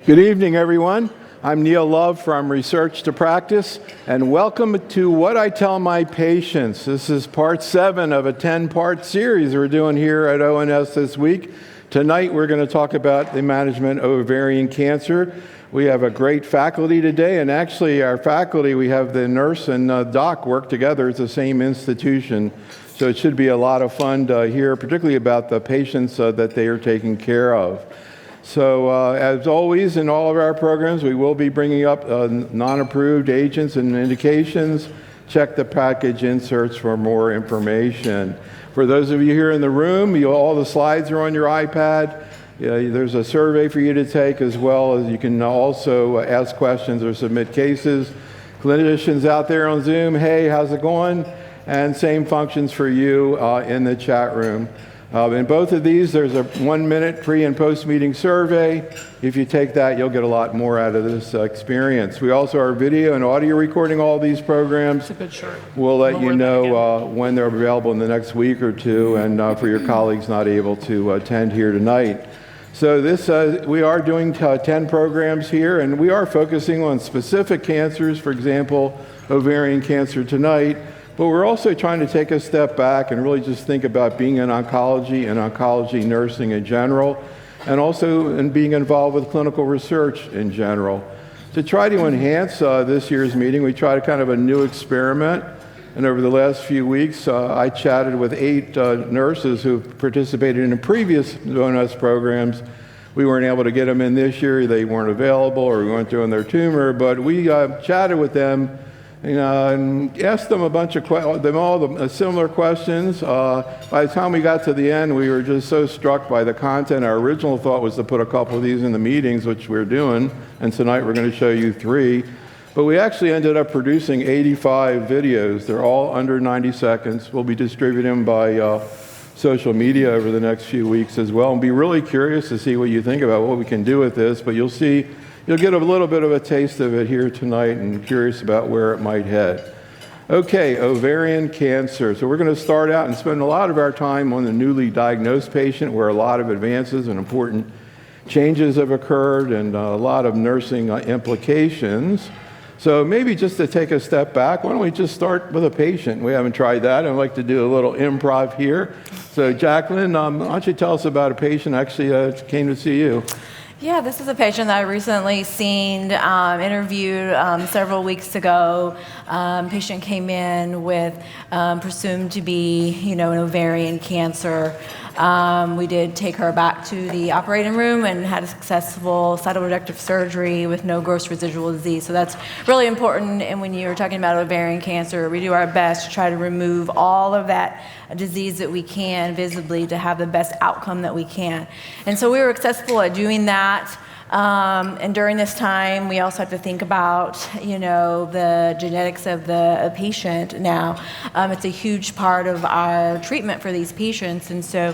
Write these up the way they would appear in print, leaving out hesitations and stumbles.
Good evening, everyone. I'm Neil Love from Research to Practice, and welcome to What I Tell My Patients. This is part 7 of a 10-part series we're doing here at ONS this week. Tonight, we're going to talk about the management of ovarian cancer. We have a great faculty today, and actually our faculty, we have the nurse and doc work together at the same institution. So it should be a lot of fun to hear, particularly about the patients that they are taking care of. So as always in all of our programs, we will be bringing up non-approved agents and indications. Check the package inserts for more information. For those of you here in the room, all the slides are on your iPad. There's a survey for you to take, as well as you can also ask questions or submit cases. Clinicians out there on Zoom, hey, how's it going? And same functions for you in the chat room. In both of these, there's a 1-minute pre- and post-meeting survey. If you take that, you'll get a lot more out of this experience. We also are video and audio recording all these programs. That's a good shirt. We'll let you know when they're available in the next week or two, and for your colleagues not able to attend here tonight. So we are doing 10 programs here, and we are focusing on specific cancers, for example, ovarian cancer tonight. But we're also trying to take a step back and really just think about being in oncology and oncology nursing in general, and also in being involved with clinical research in general. To try to enhance this year's meeting, we tried kind of a new experiment. And over the last few weeks, I chatted with 8 nurses who participated in previous ONS programs. We weren't able to get them in this year. They weren't available, or we weren't doing their tumor. But we chatted with them and asked them a bunch of similar questions. By the time we got to the end, we were just so struck by the content. Our original thought was to put a couple of these in the meetings, which we're doing, and tonight we're going to show you 3. But we actually ended up producing 85 videos. They're all under 90 seconds. We'll be distributing them by social media over the next few weeks as well, and be really curious to see what you think about what we can do with this. But you'll get a little bit of a taste of it here tonight, and curious about where it might head. Okay, ovarian cancer. So we're going to start out and spend a lot of our time on the newly diagnosed patient, where a lot of advances and important changes have occurred, and a lot of nursing implications. So maybe just to take a step back, why don't we just start with a patient? We haven't tried that. I'd like to do a little improv here. So Jaclyn, why don't you tell us about a patient actually came to see you? Yeah, this is a patient that I recently seen, interviewed several weeks ago. Patient came in with presumed to be, an ovarian cancer. We did take her back to the operating room and had a successful cytoreductive surgery with no gross residual disease. So that's really important. And when you're talking about ovarian cancer, we do our best to try to remove all of that disease that we can visibly to have the best outcome that we can. And so we were successful at doing that. And during this time, we also have to think about, the genetics of the patient now. It's a huge part of our treatment for these patients. And so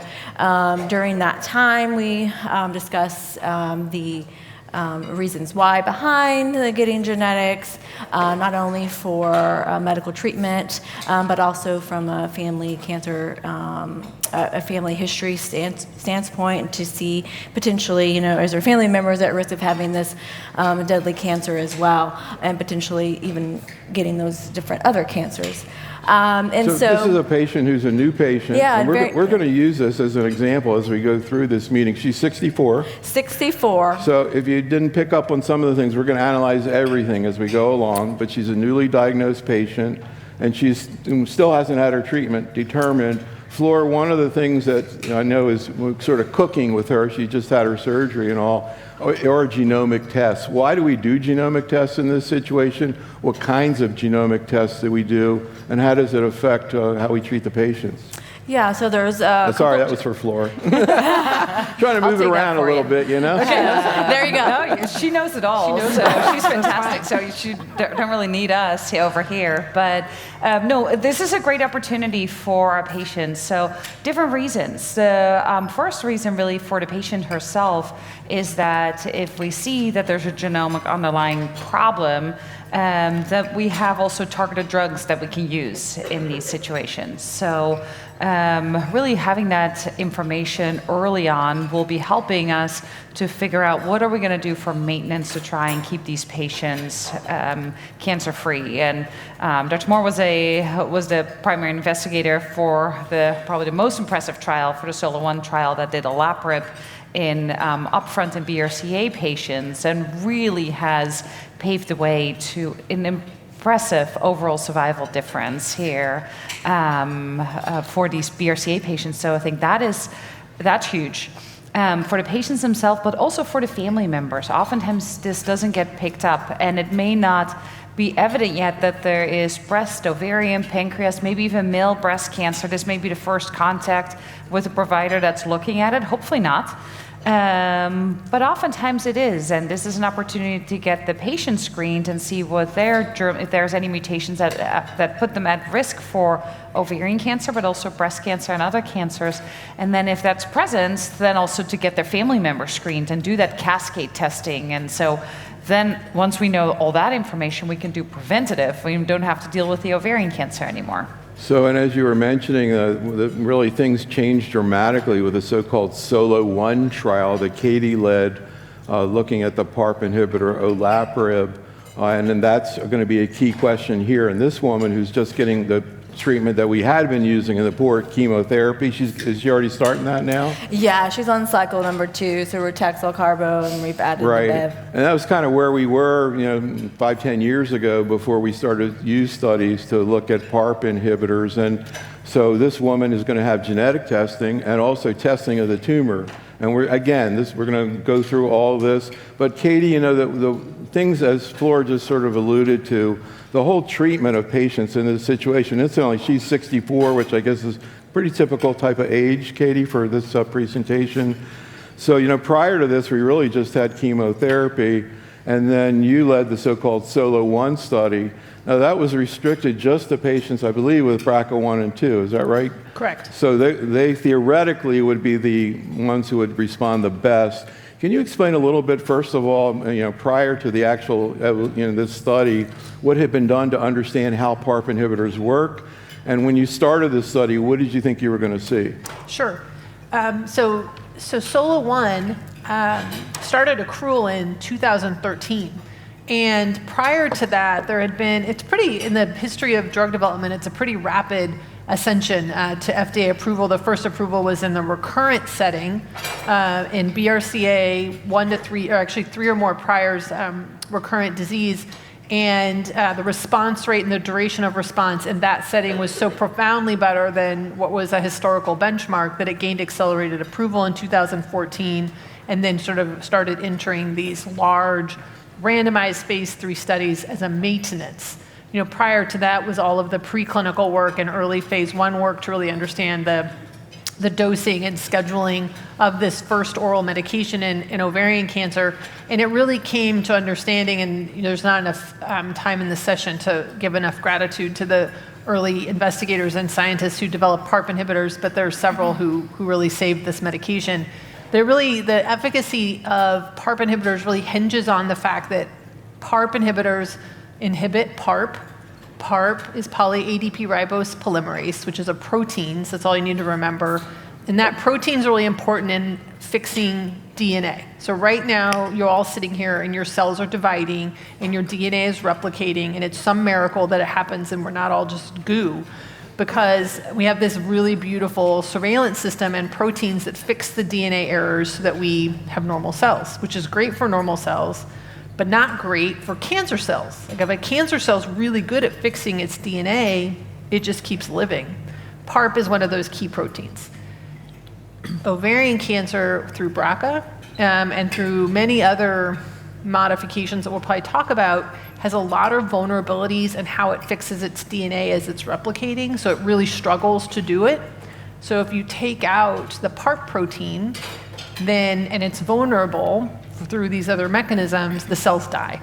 during that time, we discuss the reasons why behind the getting genetics, not only for medical treatment, but also from a family cancer, a family history standpoint, to see potentially, is there family members at risk of having this deadly cancer as well, and potentially even getting those different other cancers. So this is a patient who's a new patient. Yeah, and we're going to use this as an example as we go through this meeting. She's 64. 64. So if you didn't pick up on some of the things, we're going to analyze everything as we go along. But she's a newly diagnosed patient, and she still hasn't had her treatment determined. Flor, one of the things that I know is sort of cooking with her, she just had her surgery and all, or genomic tests. Why do we do genomic tests in this situation? What kinds of genomic tests do we do? And how does it affect how we treat the patients? Yeah, so there's sorry, that was for Flor. Trying to move it around a little bit, There you go. No, she knows it all. She's fantastic. So she don't really need us over here. But no, this is a great opportunity for our patients. So different reasons. The first reason really for the patient herself is that if we see that there's a genomic underlying problem, that we have also targeted drugs that we can use in these situations. So really having that information early on will be helping us to figure out what are we going to do for maintenance to try and keep these patients cancer-free. And Dr. Moore was the primary investigator for probably the most impressive trial, for the SOLO-1 trial that did olaparib in upfront and BRCA patients, and really has paved the way to an impressive overall survival difference here for these BRCA patients. So I think that's huge for the patients themselves, but also for the family members. Oftentimes this doesn't get picked up, and it may not be evident yet that there is breast, ovarian, pancreas, maybe even male breast cancer. This may be the first contact with a provider that's looking at it. Hopefully not. But oftentimes it is, and this is an opportunity to get the patient screened and see what if there's any mutations that put them at risk for ovarian cancer, but also breast cancer and other cancers. And then if that's present, then also to get their family members screened and do that cascade testing. And so then once we know all that information, we can do preventative. We don't have to deal with the ovarian cancer anymore. So, and as you were mentioning, really things changed dramatically with the so-called SOLO-1 trial that Katie led, looking at the PARP inhibitor olaparib, and then that's going to be a key question here. And this woman who's just getting the treatment that we had been using in the poor chemotherapy, is she already starting that now? Yeah, she's on cycle number 2, so we're Taxol carbo, and we've added the Bev. And that was kind of where we were, 5-10 years ago before we started use studies to look at PARP inhibitors. And so this woman is going to have genetic testing and also testing of the tumor. And we're going to go through all this. But Katie, the things, as Flora just sort of alluded to, the whole treatment of patients in this situation, incidentally, she's 64, which I guess is pretty typical type of age, Katie, for this presentation. So, prior to this, we really just had chemotherapy, and then you led the so-called SOLO-1 study. Now, that was restricted just to patients, I believe, with BRCA1 and 2. Is that right? Correct. So they theoretically would be the ones who would respond the best. Can you explain a little bit, first of all, prior to the actual, this study, what had been done to understand how PARP inhibitors work? And when you started this study, what did you think you were going to see? Sure. So SOLO-1 started accrual in 2013. And prior to that, there had been, in the history of drug development, it's a pretty rapid ascension to FDA approval. The first approval was in the recurrent setting in BRCA 1 to 3, or actually 3 or more priors recurrent disease. And the response rate and the duration of response in that setting was so profoundly better than what was a historical benchmark that it gained accelerated approval in 2014, and then sort of started entering these large randomized phase 3 studies as a maintenance. Prior to that was all of the preclinical work and early phase 1 work to really understand the dosing and scheduling of this first oral medication in ovarian cancer. And it really came to understanding, and there's not enough time in this session to give enough gratitude to the early investigators and scientists who developed PARP inhibitors, but there are several who really saved this medication. The efficacy of PARP inhibitors really hinges on the fact that PARP inhibitors inhibit PARP. PARP is poly-ADP ribose polymerase, which is a protein, so that's all you need to remember. And that protein is really important in fixing DNA. So right now, you're all sitting here and your cells are dividing and your DNA is replicating, and it's some miracle that it happens and we're not all just goo, because we have this really beautiful surveillance system and proteins that fix the DNA errors so that we have normal cells, which is great for normal cells, but not great for cancer cells. Like if a cancer cell is really good at fixing its DNA, it just keeps living. PARP is one of those key proteins. Ovarian cancer through BRCA and through many other modifications that we'll probably talk about has a lot of vulnerabilities in how it fixes its DNA as it's replicating, so it really struggles to do it. So if you take out the PARP protein, and it's vulnerable through these other mechanisms, the cells die.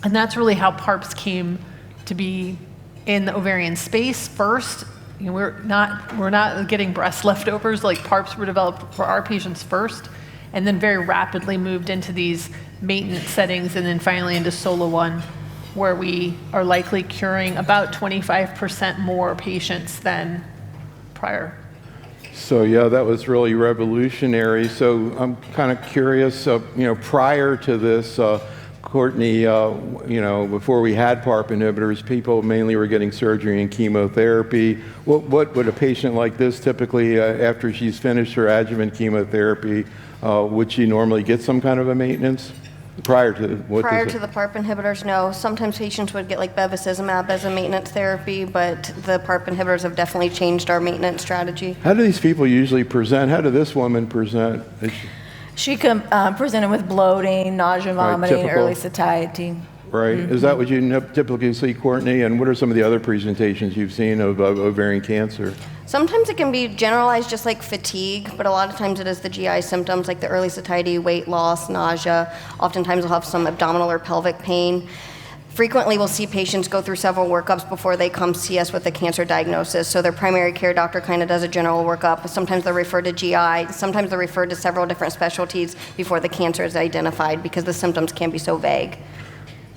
And that's really how PARPs came to be in the ovarian space first. We're not getting breast leftovers like PARPs were developed for our patients first, and then very rapidly moved into these maintenance settings, and then finally into SOLO-1, where we are likely curing about 25% more patients than prior. So yeah, that was really revolutionary. So I'm kind of curious, prior to this, Courtney, before we had PARP inhibitors, people mainly were getting surgery and chemotherapy. What would a patient like this typically, after she's finished her adjuvant chemotherapy, would she normally get some kind of a maintenance? Prior to the PARP inhibitors, no. Sometimes patients would get like bevacizumab as a maintenance therapy, but the PARP inhibitors have definitely changed our maintenance strategy. How do these people usually present? How did this woman present? She presented with bloating, nausea, vomiting, typical. early satiety. Right. Is that what you typically see, Courtney? And what are some of the other presentations you've seen of ovarian cancer? Sometimes it can be generalized just like fatigue, but a lot of times it is the GI symptoms like the early satiety, weight loss, nausea. Oftentimes they'll have some abdominal or pelvic pain. Frequently we'll see patients go through several workups before they come see us with a cancer diagnosis. So their primary care doctor kind of does a general workup. Sometimes they're referred to GI. Sometimes they're referred to several different specialties before the cancer is identified because the symptoms can be so vague.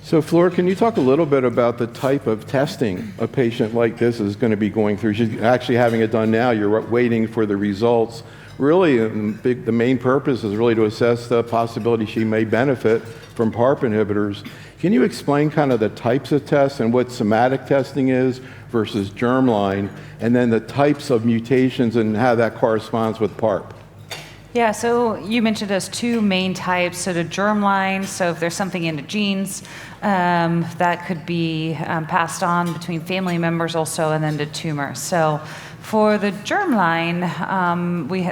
So Flora, can you talk a little bit about the type of testing a patient like this is going to be going through? She's actually having it done now. You're waiting for the results. Really, the main purpose is really to assess the possibility she may benefit from PARP inhibitors. Can you explain kind of the types of tests and what somatic testing is versus germline, and then the types of mutations and how that corresponds with PARP? Yeah, so you mentioned there's two main types. So the germline, so if there's something in the genes, that could be passed on between family members also, and then the tumor. So for the germline,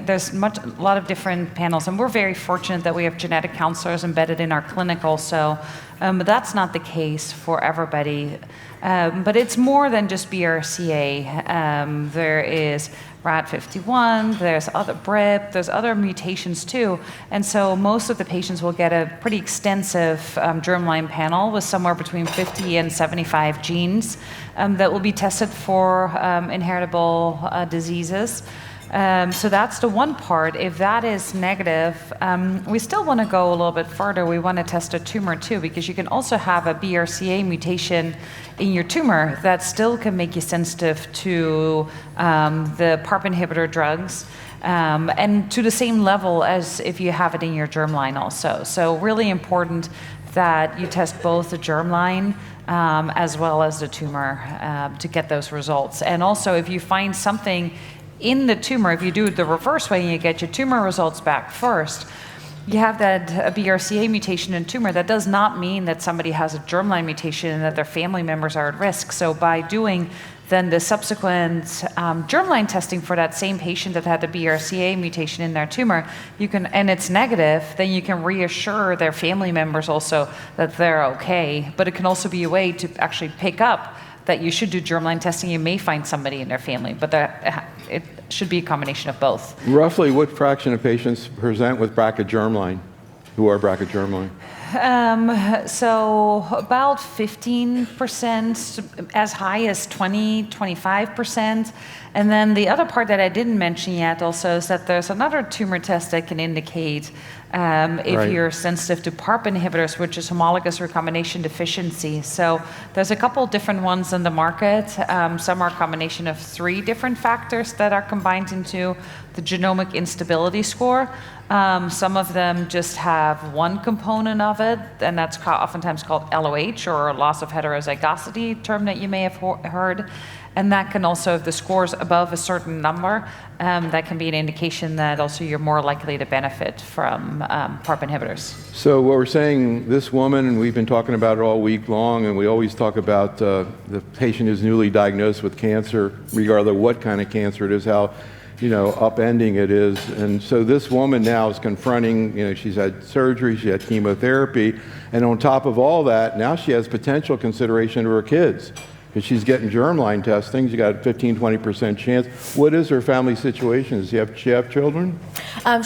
there's a lot of different panels, and we're very fortunate that we have genetic counselors embedded in our clinic also, but that's not the case for everybody. But it's more than just BRCA. There is RAD51, there's other BRIP, there's other mutations too. And so most of the patients will get a pretty extensive germline panel with somewhere between 50 and 75 genes that will be tested for inheritable diseases. So that's the one part. If that is negative, we still want to go a little bit further. We want to test a tumor too, because you can also have a BRCA mutation in your tumor that still can make you sensitive to the PARP inhibitor drugs, and to the same level as if you have it in your germline also. So really important that you test both the germline as well as the tumor to get those results. And also if you find something in the tumor, if you do it the reverse way and you get your tumor results back first, you have that BRCA mutation in tumor. That does not mean that somebody has a germline mutation and that their family members are at risk. So by doing then the subsequent germline testing for that same patient that had the BRCA mutation in their tumor, you can, and it's negative, then you can reassure their family members also that they're okay. But it can also be a way to actually pick up that you should do germline testing. You may find somebody in their family, but it should be a combination of both. Roughly what fraction of patients present with BRCA germline, who are BRCA germline? So about 15%, as high as 25%. And then the other part that I didn't mention yet also is that there's another tumor test that can indicate if you're sensitive to PARP inhibitors, which is homologous recombination deficiency. So there's a couple different ones in the market. Some are a combination of 3 different factors that are combined into the genomic instability score. Some of them just have one component of it, and that's oftentimes called LOH, or loss of heterozygosity, term that you may have heard. And that can also, if the score is above a certain number, that can be an indication that also you're more likely to benefit from PARP inhibitors. So what we're saying, this woman, and we've been talking about it all week long, and we always talk about the patient who's newly diagnosed with cancer, regardless of what kind of cancer it is, how upending it is. And so this woman now is confronting, she's had surgery, she had chemotherapy, and on top of all that, now she has potential consideration to her kids. Because she's getting germline testing, she got a 15-20% chance. What is her family situation? Does she have children?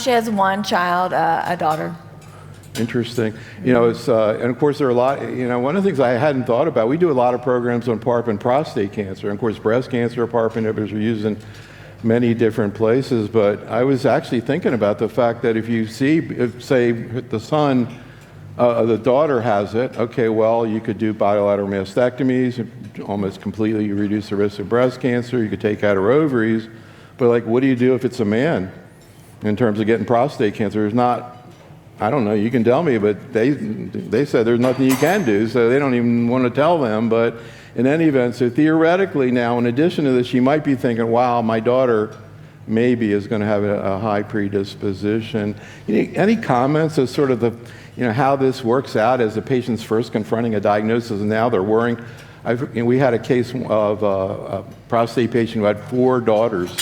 She has one child, a daughter. Interesting. It's and of course there are a lot. One of the things I hadn't thought about. We do a lot of programs on PARP and prostate cancer, and of course breast cancer PARP inhibitors are used in many different places. But I was actually thinking about the fact that if say the son, the daughter has it, okay, well you could do bilateral mastectomies, almost completely reduce the risk of breast cancer. You could take out her ovaries. But like, what do you do if it's a man in terms of getting prostate cancer? There's not, I don't know, you can tell me, but they said there's nothing you can do, so they don't even want to tell them. But in any event, so theoretically now, in addition to this, she might be thinking, wow, my daughter maybe is going to have a high predisposition. Any comments as sort of the, how this works out as the patient's first confronting a diagnosis and now they're worrying? We had a case of a prostate patient who had 4 daughters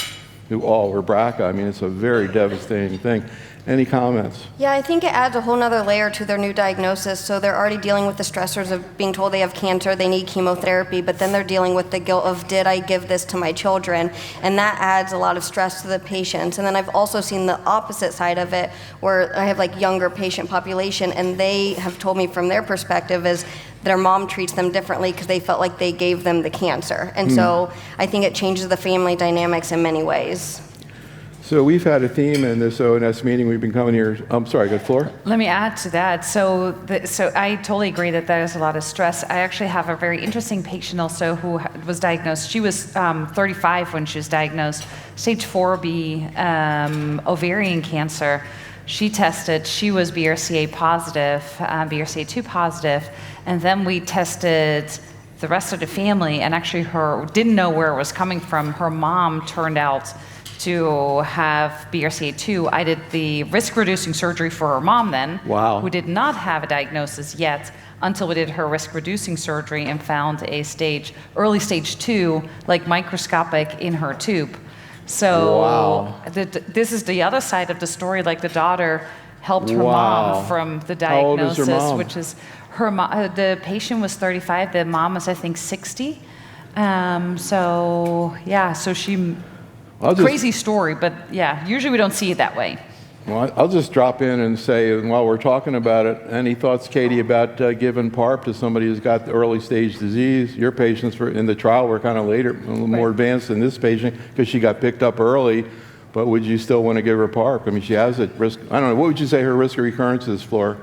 who all were BRCA. I mean, it's a very devastating thing. Any comments? Yeah, I think it adds a whole nother layer to their new diagnosis. So they're already dealing with the stressors of being told they have cancer, they need chemotherapy, but then they're dealing with the guilt of, did I give this to my children? And that adds a lot of stress to the patients. And then I've also seen the opposite side of it, where I have like younger patient population, and they have told me from their perspective is their mom treats them differently because they felt like they gave them the cancer. And so I think it changes the family dynamics in many ways. So we've had a theme in this ONS meeting. We've been coming here. I'm sorry, good floor. Let me add to that. So I totally agree that there is a lot of stress. I actually have a very interesting patient also who was diagnosed. She was 35 when she was diagnosed, stage 4B ovarian cancer. She tested, she was BRCA positive, BRCA2 positive, and then we tested the rest of the family, and actually didn't know where it was coming from. Her mom turned out to have BRCA2. I did the risk-reducing surgery for her mom then, wow, who did not have a diagnosis yet, until we did her risk-reducing surgery and found a early stage 2, like microscopic in her tube. So wow, this is the other side of the story, like the daughter helped her wow, mom from the How old is her diagnosis, mom? which is the patient was 35, the mom was I think 60. So yeah, so she, crazy story, but yeah, usually we don't see it that way. Well, I'll just drop in and say, while we're talking about it, any thoughts, Katie, about giving PARP to somebody who's got early stage disease? Your patients in the trial were kind of later, a little more advanced than this patient because she got picked up early, but would you still want to give her PARP? I mean, she has a risk, I don't know, what would you say her risk of recurrence is, Flora?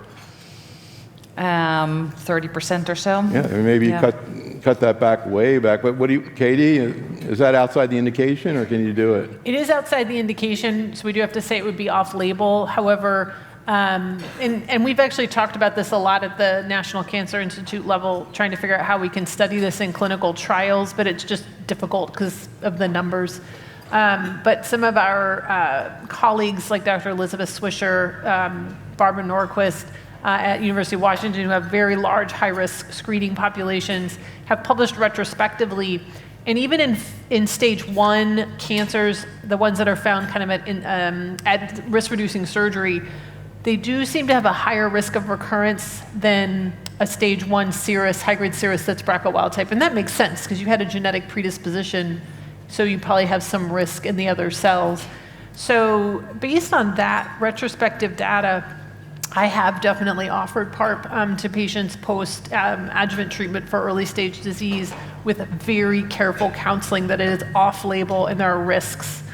30% or so. Yeah, maybe cut that back way back. But what do you, Katie, is that outside the indication or can you do it? It is outside the indication, so we do have to say it would be off-label. However, and we've actually talked about this a lot at the National Cancer Institute level, trying to figure out how we can study this in clinical trials, but it's just difficult because of the numbers. But some of our colleagues, like Dr. Elizabeth Swisher, Barbara Norquist, at University of Washington, who have very large high-risk screening populations, have published retrospectively. And even in stage 1 cancers, the ones that are found kind of at risk-reducing surgery, they do seem to have a higher risk of recurrence than a stage 1 serous, high-grade serous that's BRCA wild type. And that makes sense because you had a genetic predisposition, so you probably have some risk in the other cells. So based on that retrospective data, I have definitely offered PARP to patients post adjuvant treatment for early stage disease with very careful counseling that it is off-label and there are risks.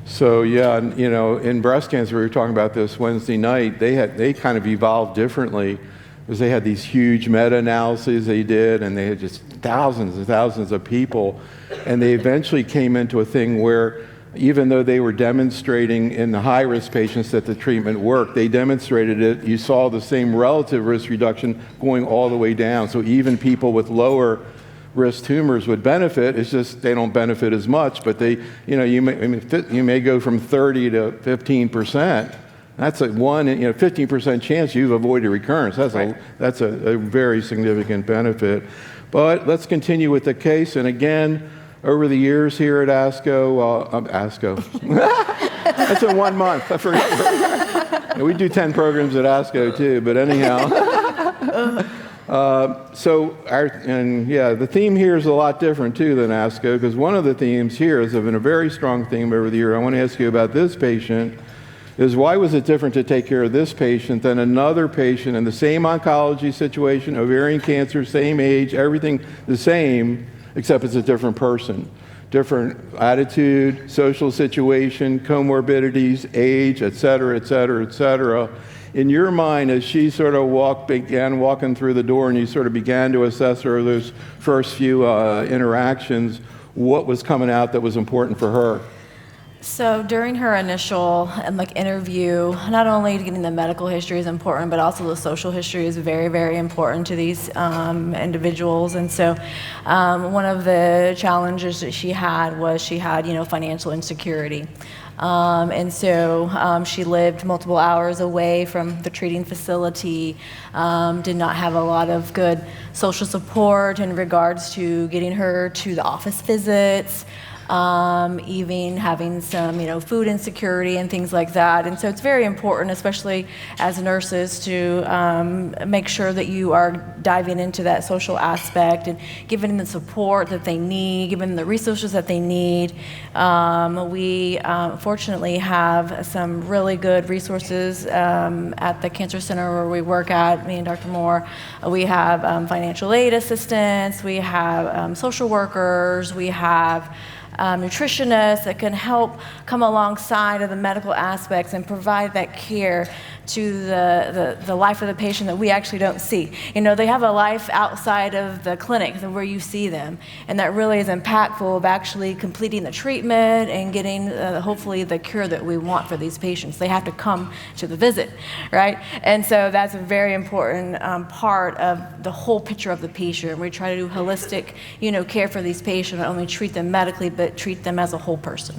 So yeah, in breast cancer, we were talking about this Wednesday night, they kind of evolved differently because they had these huge meta-analyses they did, and they had just thousands and thousands of people, and they eventually came into a thing where even though they were demonstrating in the high-risk patients that the treatment worked, they demonstrated it. You saw the same relative risk reduction going all the way down. So even people with lower risk tumors would benefit. It's just they don't benefit as much. But you may go from 30 to 15%. That's a 15% chance you've avoided recurrence. That's a very significant benefit. But let's continue with the case. And again, over the years here at ASCO, that's in 1 month, I forgot. We do 10 programs at ASCO too, but anyhow. The theme here is a lot different too than ASCO, because one of the themes here has been a very strong theme over the year. I want to ask you about this patient, is why was it different to take care of this patient than another patient in the same oncology situation, ovarian cancer, same age, everything the same, except it's a different person, different attitude, social situation, comorbidities, age, et cetera, et cetera, et cetera. In your mind, as she sort of began walking through the door and you sort of began to assess her those first few interactions, what was coming out that was important for her? So during her initial interview, not only getting the medical history is important, but also the social history is very, very important to these individuals. And so one of the challenges that she had was financial insecurity. And so she lived multiple hours away from the treating facility, did not have a lot of good social support in regards to getting her to the office visits, even having some, food insecurity and things like that. And so it's very important, especially as nurses, to make sure that you are diving into that social aspect and giving them the support that they need, giving them the resources that they need. We fortunately have some really good resources at the cancer center where we work at, me and Dr. Moore. We have financial aid assistance, we have social workers, we have nutritionists that can help come alongside of the medical aspects and provide that care to the life of the patient that we actually don't see. They have a life outside of the clinic where you see them, and that really is impactful of actually completing the treatment and getting hopefully the cure that we want for these patients. They have to come to the visit, right? And so that's a very important part of the whole picture of the patient. We try to do holistic, care for these patients, not only treat them medically, but treat them as a whole person.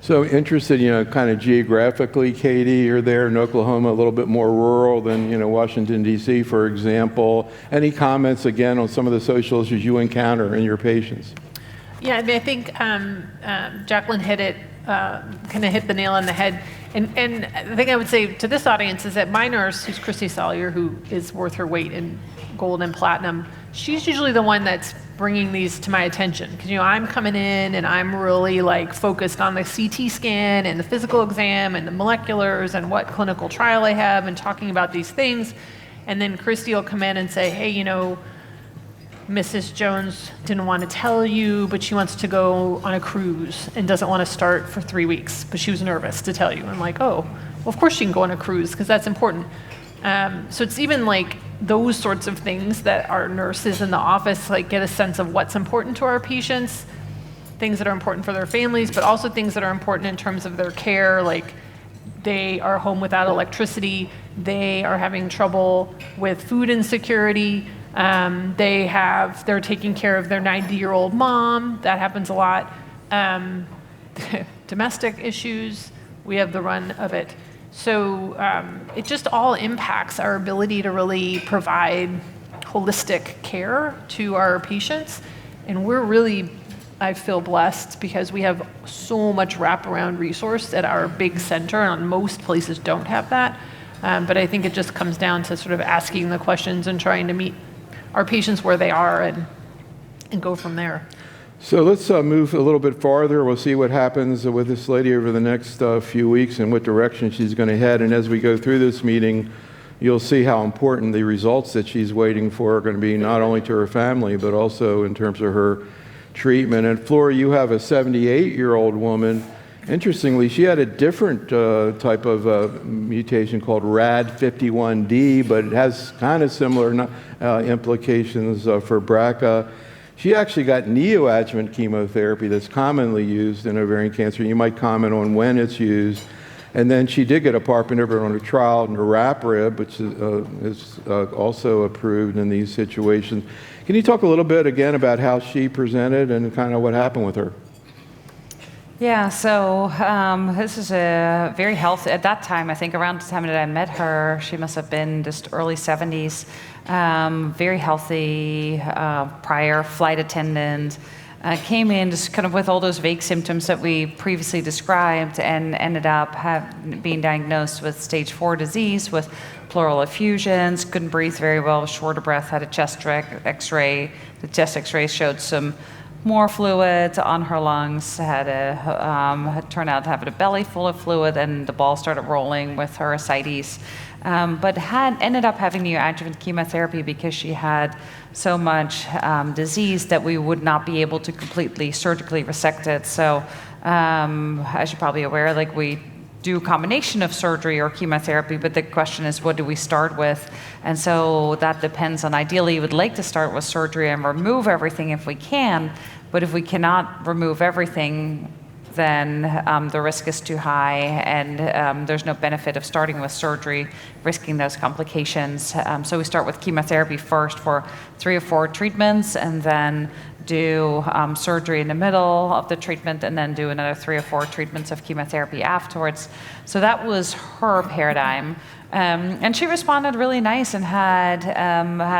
So interested, kind of geographically, Katie, you're there in Oklahoma, a little bit more rural than, Washington, D.C., for example. Any comments, again, on some of the social issues you encounter in your patients? Yeah, I think Jaclyn hit it, kind of hit the nail on the head. And the thing I would say to this audience is that my nurse, who's Christy Salyer, who is worth her weight in gold and platinum, she's usually the one that's bringing these to my attention. Because, I'm coming in and I'm really focused on the CT scan and the physical exam and the moleculars and what clinical trial I have and talking about these things. And then Christy will come in and say, hey, Mrs. Jones didn't want to tell you, but she wants to go on a cruise and doesn't want to start for 3 weeks, but she was nervous to tell you. I'm like, oh, well, of course she can go on a cruise because that's important. So it's even those sorts of things that our nurses in the office get a sense of what's important to our patients, things that are important for their families, but also things that are important in terms of their care, they are home without electricity, they are having trouble with food insecurity, they're taking care of their 90-year-old mom, that happens a lot, domestic issues, we have the run of it. So it just all impacts our ability to really provide holistic care to our patients. And we're really, I feel blessed because we have so much wraparound resource at our big center, and most places don't have that. But I think it just comes down to sort of asking the questions and trying to meet our patients where they are and go from there. So let's move a little bit farther. We'll see what happens with this lady over the next few weeks and what direction she's going to head. And as we go through this meeting, you'll see how important the results that she's waiting for are going to be, not only to her family, but also in terms of her treatment. And Flora, you have a 78-year-old woman. Interestingly, she had a different type of mutation called RAD51D, but it has kind of similar implications for BRCA. She actually got neoadjuvant chemotherapy that's commonly used in ovarian cancer. You might comment on when it's used. And then she did get a PARP inhibitor on a trial, niraparib, which is also approved in these situations. Can you talk a little bit again about how she presented and kind of what happened with her? Yeah, so this is a very healthy, at that time, I think around the time that I met her, she must have been just early 70s, very healthy, prior flight attendant, came in just kind of with all those vague symptoms that we previously described and ended up being diagnosed with stage 4 disease with pleural effusions, couldn't breathe very well, short of breath, had a chest x-ray. The chest x-ray showed some more fluid on her lungs, had turned out to have a belly full of fluid, and the ball started rolling with her ascites. But ended up having neoadjuvant chemotherapy because she had so much disease that we would not be able to completely surgically resect it. So as you're probably aware, we do a combination of surgery or chemotherapy, but the question is, what do we start with? And so that depends on, ideally, you would like to start with surgery and remove everything if we can, but if we cannot remove everything, then the risk is too high, and there's no benefit of starting with surgery, risking those complications. So we start with chemotherapy first for 3 or 4 treatments, and then do surgery in the middle of the treatment, and then do another 3 or 4 treatments of chemotherapy afterwards. So that was her paradigm. And she responded really nice and had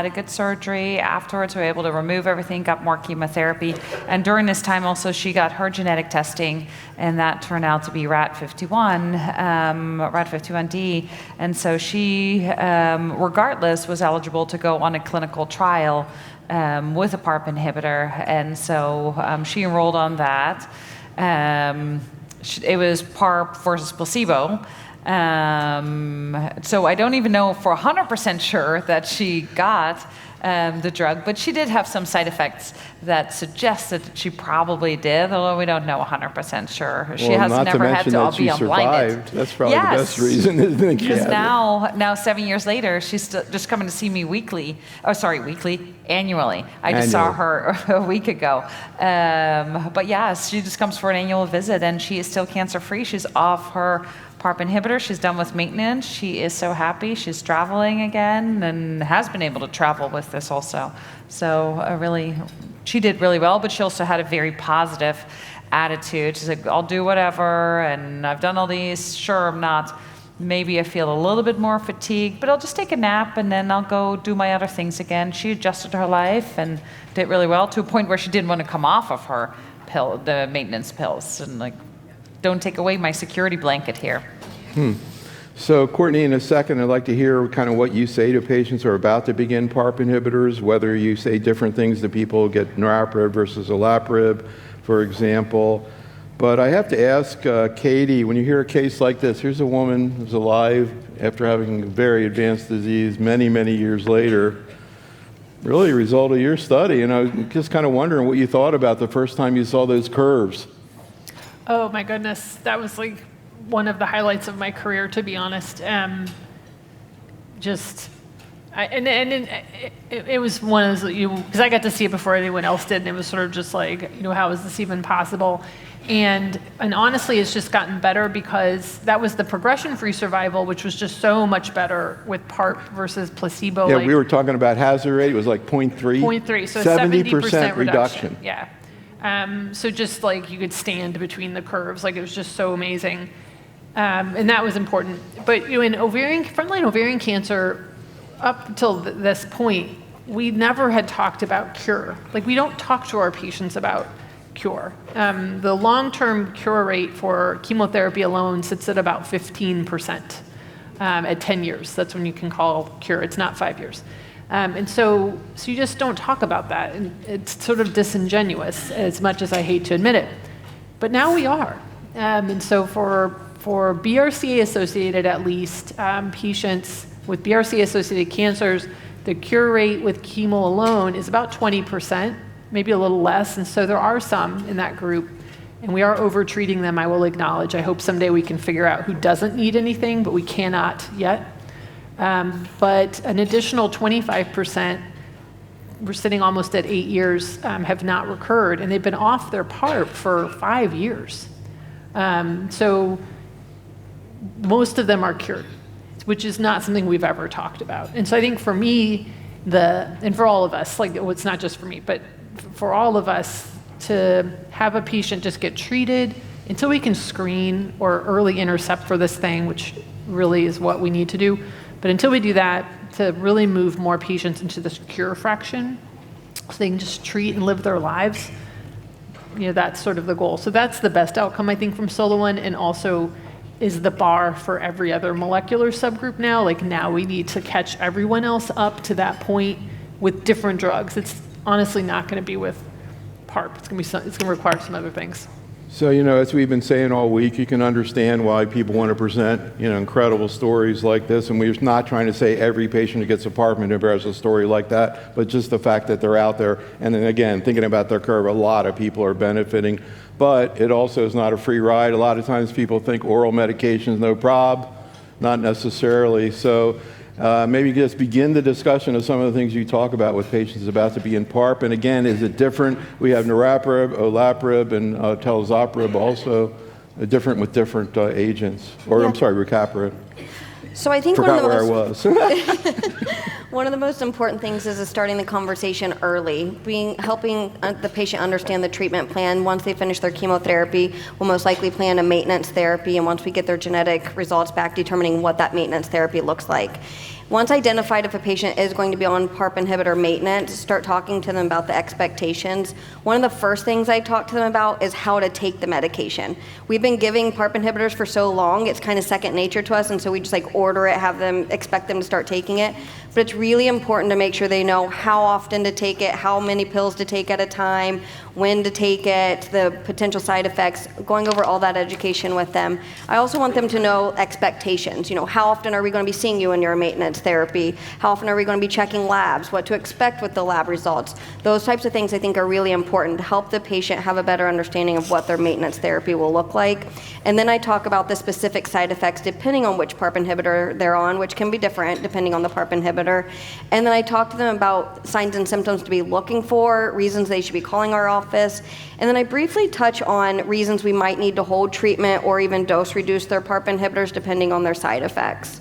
a good surgery afterwards. We were able to remove everything, got more chemotherapy. And during this time also, she got her genetic testing, and that turned out to be RAT51D. And so she, regardless, was eligible to go on a clinical trial with a PARP inhibitor. And so she enrolled on that. It was PARP versus placebo. So I don't even know for 100% sure that she got the drug, but she did have some side effects that suggested that she probably did, although we don't know 100% sure. She has never had to all be unblinded. That's probably the best reason, isn't it? Because now 7 years later, she's just coming to see me annually. I just saw her a week ago. But yeah, she just comes for an annual visit, and she is still cancer-free. She's off her PARP inhibitor. She's done with maintenance. She is so happy. She's traveling again and has been able to travel with this also. So she did really well, but she also had a very positive attitude. She's like, I'll do whatever, and I've done all these. Sure, I'm not. Maybe I feel a little bit more fatigued, but I'll just take a nap, and then I'll go do my other things again. She adjusted her life and did really well, to a point where she didn't want to come off of her the maintenance pills, and like, don't take away my security blanket here. So Courtney, in a second, I'd like to hear kind of what you say to patients who are about to begin PARP inhibitors, whether you say different things to people who get niraparib versus olaparib, for example. But I have to ask Katie, when you hear a case like this, here's a woman who's alive after having very advanced disease many, many years later, really a result of your study. And I was just kind of wondering what you thought about the first time you saw those curves. Oh my goodness, that was like one of the highlights of my career, to be honest. It was one of those, because I got to see it before anyone else did, and it was sort of just like, how is this even possible? And honestly, it's just gotten better, because that was the progression-free survival, which was just so much better with PARP versus placebo. Yeah, we were talking about hazard rate. It was like 0.3. 0.3, so 70% reduction. Yeah. So just like you could stand between the curves, like it was just so amazing. And that was important. But in frontline ovarian cancer, up until this point, we never had talked about cure. Like, we don't talk to our patients about cure. The long-term cure rate for chemotherapy alone sits at about 15% at 10 years. That's when you can call cure. It's not 5 years. And so you just don't talk about that. And it's sort of disingenuous, as much as I hate to admit it. But now we are. And so for BRCA-associated, at least, patients with BRCA-associated cancers, the cure rate with chemo alone is about 20%, maybe a little less. And so there are some in that group, and we are over-treating them, I will acknowledge. I hope someday we can figure out who doesn't need anything, but we cannot yet. But an additional 25%, we're sitting almost at 8 years, have not recurred, and they've been off their PARP for 5 years. So most of them are cured, which is not something we've ever talked about. And so I think for me, and for all of us, like, well, it's not just for me, but for all of us, to have a patient just get treated until we can screen or early intercept for this thing, which really is what we need to do. But until we do that, to really move more patients into this cure fraction, so they can just treat and live their lives, that's sort of the goal. So that's the best outcome, I think, from SOLO-1, and also is the bar for every other molecular subgroup now. Like, now we need to catch everyone else up to that point with different drugs. It's honestly not going to be with PARP. It's going to require some other things. So, as we've been saying all week, you can understand why people want to present, incredible stories like this. And we're not trying to say every patient who gets a PARP inhibitor has a story like that, but just the fact that they're out there. And then again, thinking about their curve, a lot of people are benefiting. But it also is not a free ride. A lot of times people think oral medication is no prob, not necessarily. So Maybe just begin the discussion of some of the things you talk about with patients about to be in PARP. And again, is it different? We have niraparib, olaparib, and talazoparib also different with different agents. Or I'm sorry, rucaparib. So I think Forgot where I was. one of the most important things is starting the conversation early, helping the patient understand the treatment plan. Once they finish their chemotherapy, we'll most likely plan a maintenance therapy, and once we get their genetic results back, determining what that maintenance therapy looks like. Once identified if a patient is going to be on PARP inhibitor maintenance, start talking to them about the expectations. One of the first things I talk to them about is how to take the medication. We've been giving PARP inhibitors for so long, it's kind of second nature to us, and so we just order it, expect them to start taking it. But it's really important to make sure they know how often to take it, how many pills to take at a time, when to take it, the potential side effects, going over all that education with them. I also want them to know expectations. How often are we going to be seeing you in your maintenance therapy? How often are we going to be checking labs? What to expect with the lab results? Those types of things I think are really important to help the patient have a better understanding of what their maintenance therapy will look like. And then I talk about the specific side effects depending on which PARP inhibitor they're on, which can be different depending on the PARP inhibitor. And then I talk to them about signs and symptoms to be looking for, reasons they should be calling our office. And then I briefly touch on reasons we might need to hold treatment or even dose reduce their PARP inhibitors depending on their side effects.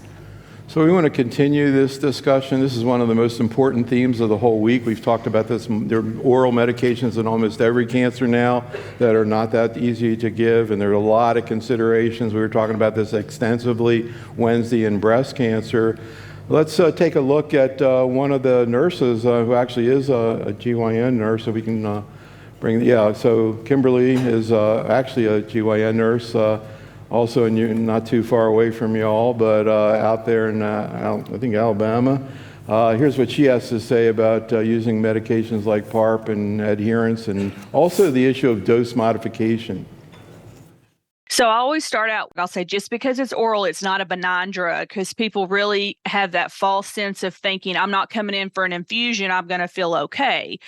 So we want to continue this discussion. This is one of the most important themes of the whole week. We've talked about this. There are oral medications in almost every cancer now that are not that easy to give, and there are a lot of considerations. We were talking about this extensively Wednesday in breast cancer. Let's take a look at one of the nurses who actually is a GYN nurse, so we can so Kimberly is actually a GYN nurse, also not too far away from y'all, but out there in, I think, Alabama. Here's what she has to say about using medications like PARP and adherence, and also the issue of dose modification. So I always start out, I'll say, just because it's oral, it's not a benign drug, because people really have that false sense of thinking, I'm not coming in for an infusion, I'm going to feel okay.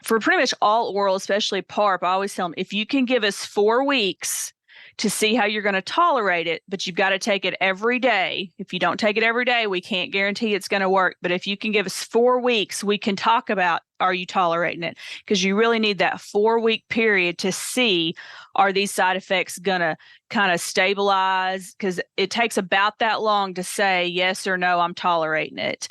For pretty much all oral, especially PARP, I always tell them, if you can give us 4 weeks to see how you're going to tolerate it, but you've got to take it every day. If you don't take it every day, we can't guarantee it's going to work. But if you can give us 4 weeks, we can talk about, are you tolerating it? Because you really need that 4-week period to see, are these side effects going to kind of stabilize? Because it takes about that long to say yes or no, I'm tolerating it.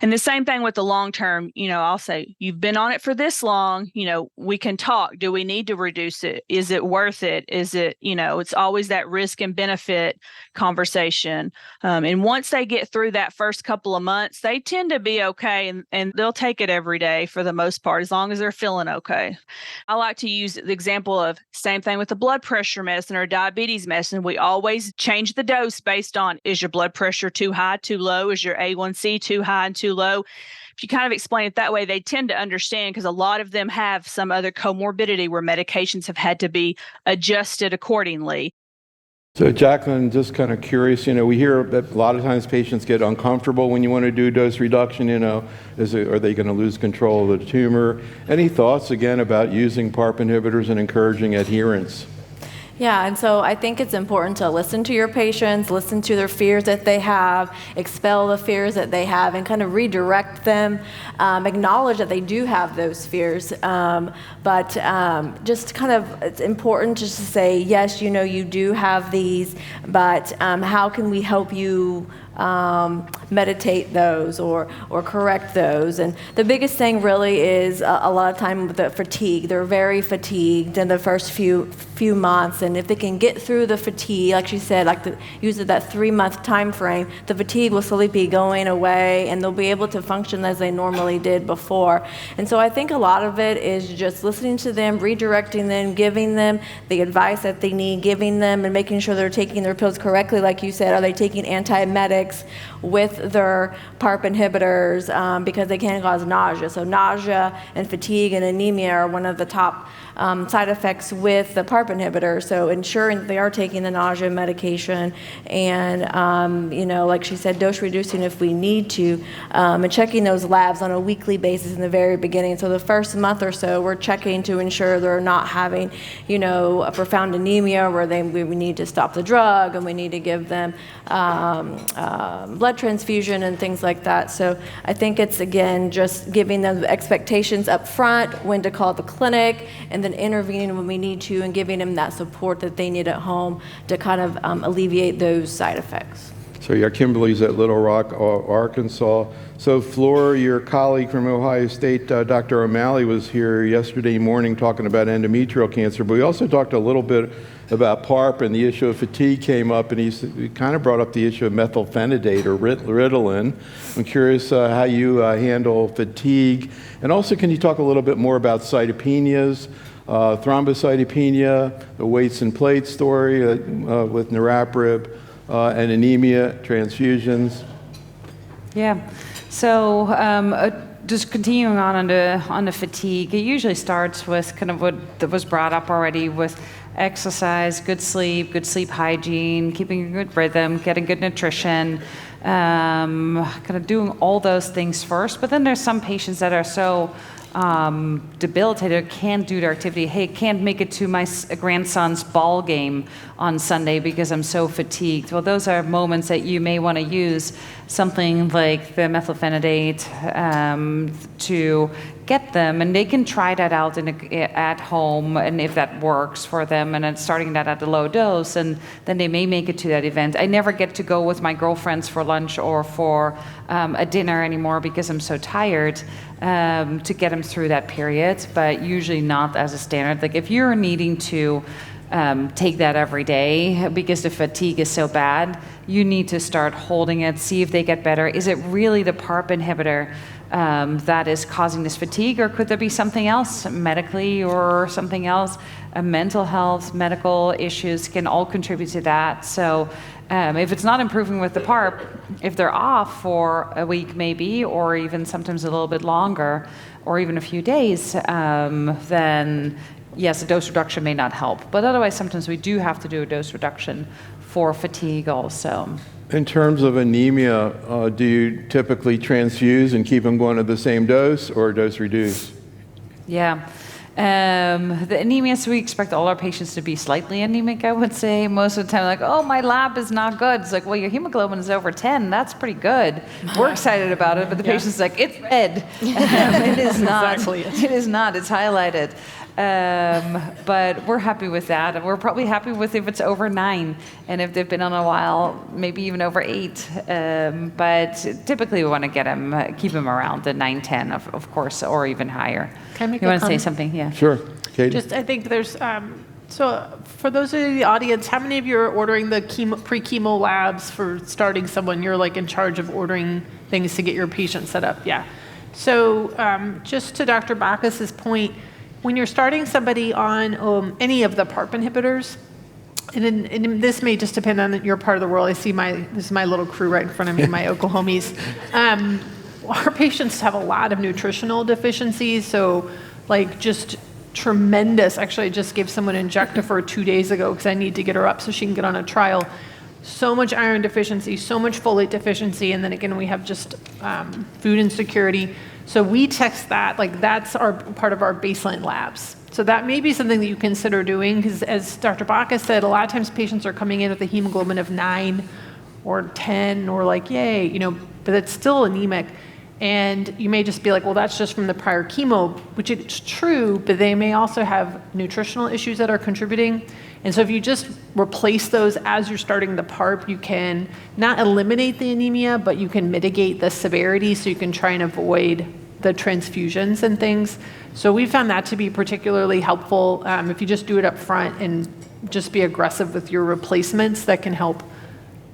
And the same thing with the long term, I'll say, you've been on it for this long, we can talk. Do we need to reduce it? Is it worth it? Is it, it's always that risk and benefit conversation. And once they get through that first couple of months, they tend to be okay, and they'll take it every day for the most part, as long as they're feeling okay. I like to use the example of same thing with the blood pressure medicine or diabetes medicine. We always change the dose based on, is your blood pressure too high, too low? Is your A1C too high and too low? If you kind of explain it that way, they tend to understand, because a lot of them have some other comorbidity where medications have had to be adjusted accordingly. So Jaclyn, just kind of curious, we hear that a lot of times patients get uncomfortable when you want to do dose reduction, are they going to lose control of the tumor? Any thoughts, again, about using PARP inhibitors and encouraging adherence? Yeah, and so I think it's important to listen to your patients, listen to their fears that they have, expel the fears that they have, and kind of redirect them, acknowledge that they do have those fears, but just kind of, it's important just to say, yes, you do have these, but how can we help you meditate those or correct those? And the biggest thing really is a lot of time with the fatigue. They're very fatigued in the first few months, and if they can get through the fatigue, like she said, use that 3-month time frame, the fatigue will slowly be going away, and they'll be able to function as they normally did before. And so I think a lot of it is just listening to them, redirecting them, giving them the advice that they need, giving them and making sure they're taking their pills correctly. Like you said, are they taking antiemetics with their PARP inhibitors, because they can cause nausea. So nausea and fatigue and anemia are one of the top side effects with the PARP inhibitor. So ensuring that they are taking the nausea medication, and like she said, dose reducing if we need to, and checking those labs on a weekly basis in the very beginning. So the first month or so, we're checking to ensure they're not having, a profound anemia where we need to stop the drug and we need to give them blood blood transfusion and things like that. So I think it's, again, just giving them the expectations up front, when to call the clinic, and then intervening when we need to, and giving them that support that they need at home to kind of alleviate those side effects. So yeah, Kimberly's at Little Rock, Arkansas. So Flora, your colleague from Ohio State, Dr. O'Malley, was here yesterday morning talking about endometrial cancer, but we also talked a little bit about PARP, and the issue of fatigue came up, and he kind of brought up the issue of methylphenidate or Ritalin. I'm curious how you handle fatigue, and also can you talk a little bit more about cytopenias, thrombocytopenia, the weights and plates story with niraparib, and anemia, transfusions? Yeah. So just continuing on the fatigue, it usually starts with kind of what was brought up already with exercise, good sleep hygiene, keeping a good rhythm, getting good nutrition, kind of doing all those things first. But then there's some patients that are so debilitated, can't do their activity. Hey, can't make it to my grandson's ball game on Sunday because I'm so fatigued. Well, those are moments that you may want to use something like the methylphenidate to get them, and they can try that out at home, and if that works for them, and then starting that at a low dose, and then they may make it to that event. I never get to go with my girlfriends for lunch or for a dinner anymore because I'm so tired to get them through that period, but usually not as a standard. Like if you're needing to take that every day because the fatigue is so bad, you need to start holding it, see if they get better. Is it really the PARP inhibitor that is causing this fatigue, or could there be something else medically or something else? Mental health, medical issues can all contribute to that. So if it's not improving with the PARP, if they're off for a week maybe, or even sometimes a little bit longer, or even a few days, then yes, a dose reduction may not help. But otherwise, sometimes we do have to do a dose reduction for fatigue also. In terms of anemia, do you typically transfuse and keep them going to the same dose, or dose reduce? Yeah. The anemia, so we expect all our patients to be slightly anemic, I would say. Most of the time, like, oh, my lab is not good. It's like, well, your hemoglobin is over 10. That's pretty good. We're excited about it, but the patient's like, it's red. It is not. Exactly. It is not. It's highlighted. But we're happy with that. And we're probably happy with if it's over 9, and if they've been on a while, maybe even over 8. But typically we want to get them, keep them around the 9, 10, of course, or even higher. Can I make you a want to say comment? something? Yeah. Sure. Katie? Just, I think there's, so for those of you in the audience, how many of you are ordering the pre-chemo labs for starting someone? You're like in charge of ordering things to get your patient set up. Yeah. So just to Dr. Bacchus's point, when you're starting somebody on any of the PARP inhibitors, and this may just depend on your part of the world. I see this is my little crew right in front of me, my Oklahomies. Our patients have a lot of nutritional deficiencies, so like just tremendous. Actually, I just gave someone Injectafer 2 days ago because I need to get her up so she can get on a trial. So much iron deficiency, so much folate deficiency, and then again we have just food insecurity. So we test that, like that's our part of our baseline labs. So that may be something that you consider doing, because as Dr. Bacchus said, a lot of times patients are coming in with a hemoglobin of 9 or 10 or like, yay, but it's still anemic. And you may just be like, well, that's just from the prior chemo, which is true, but they may also have nutritional issues that are contributing. And so if you just replace those as you're starting the PARP, you can not eliminate the anemia, but you can mitigate the severity, so you can try and avoid the transfusions and things. So we found that to be particularly helpful if you just do it up front and just be aggressive with your replacements. That can help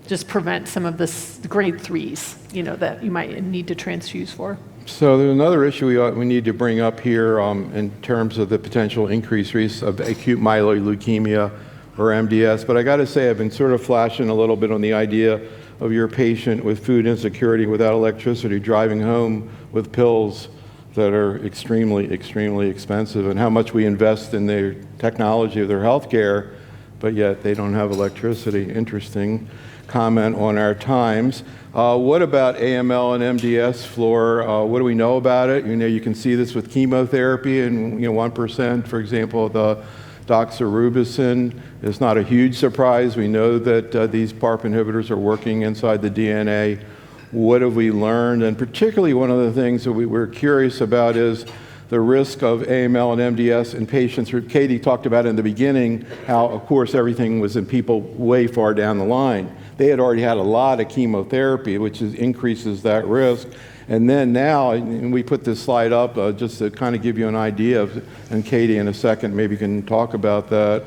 just prevent some of the grade 3s, that you might need to transfuse for. So there's another issue we need to bring up here in terms of the potential increased risk of acute myeloid leukemia or MDS. But I got to say, I've been sort of flashing a little bit on the idea of your patient with food insecurity without electricity driving home with pills that are extremely, extremely expensive, and how much we invest in the technology of their healthcare, but yet they don't have electricity. Interesting comment on our times. What about AML and MDS, Flor? What do we know about it? You can see this with chemotherapy, and 1%, for example, the doxorubicin is not a huge surprise. We know that these PARP inhibitors are working inside the DNA what have we learned? And particularly one of the things that we were curious about is the risk of AML and MDS in patients. Katie talked about in the beginning how, of course, everything was in people way far down the line. They had already had a lot of chemotherapy, which increases that risk. And then now, and we put this slide up just to kind of give you an idea of, and Katie in a second maybe can talk about that.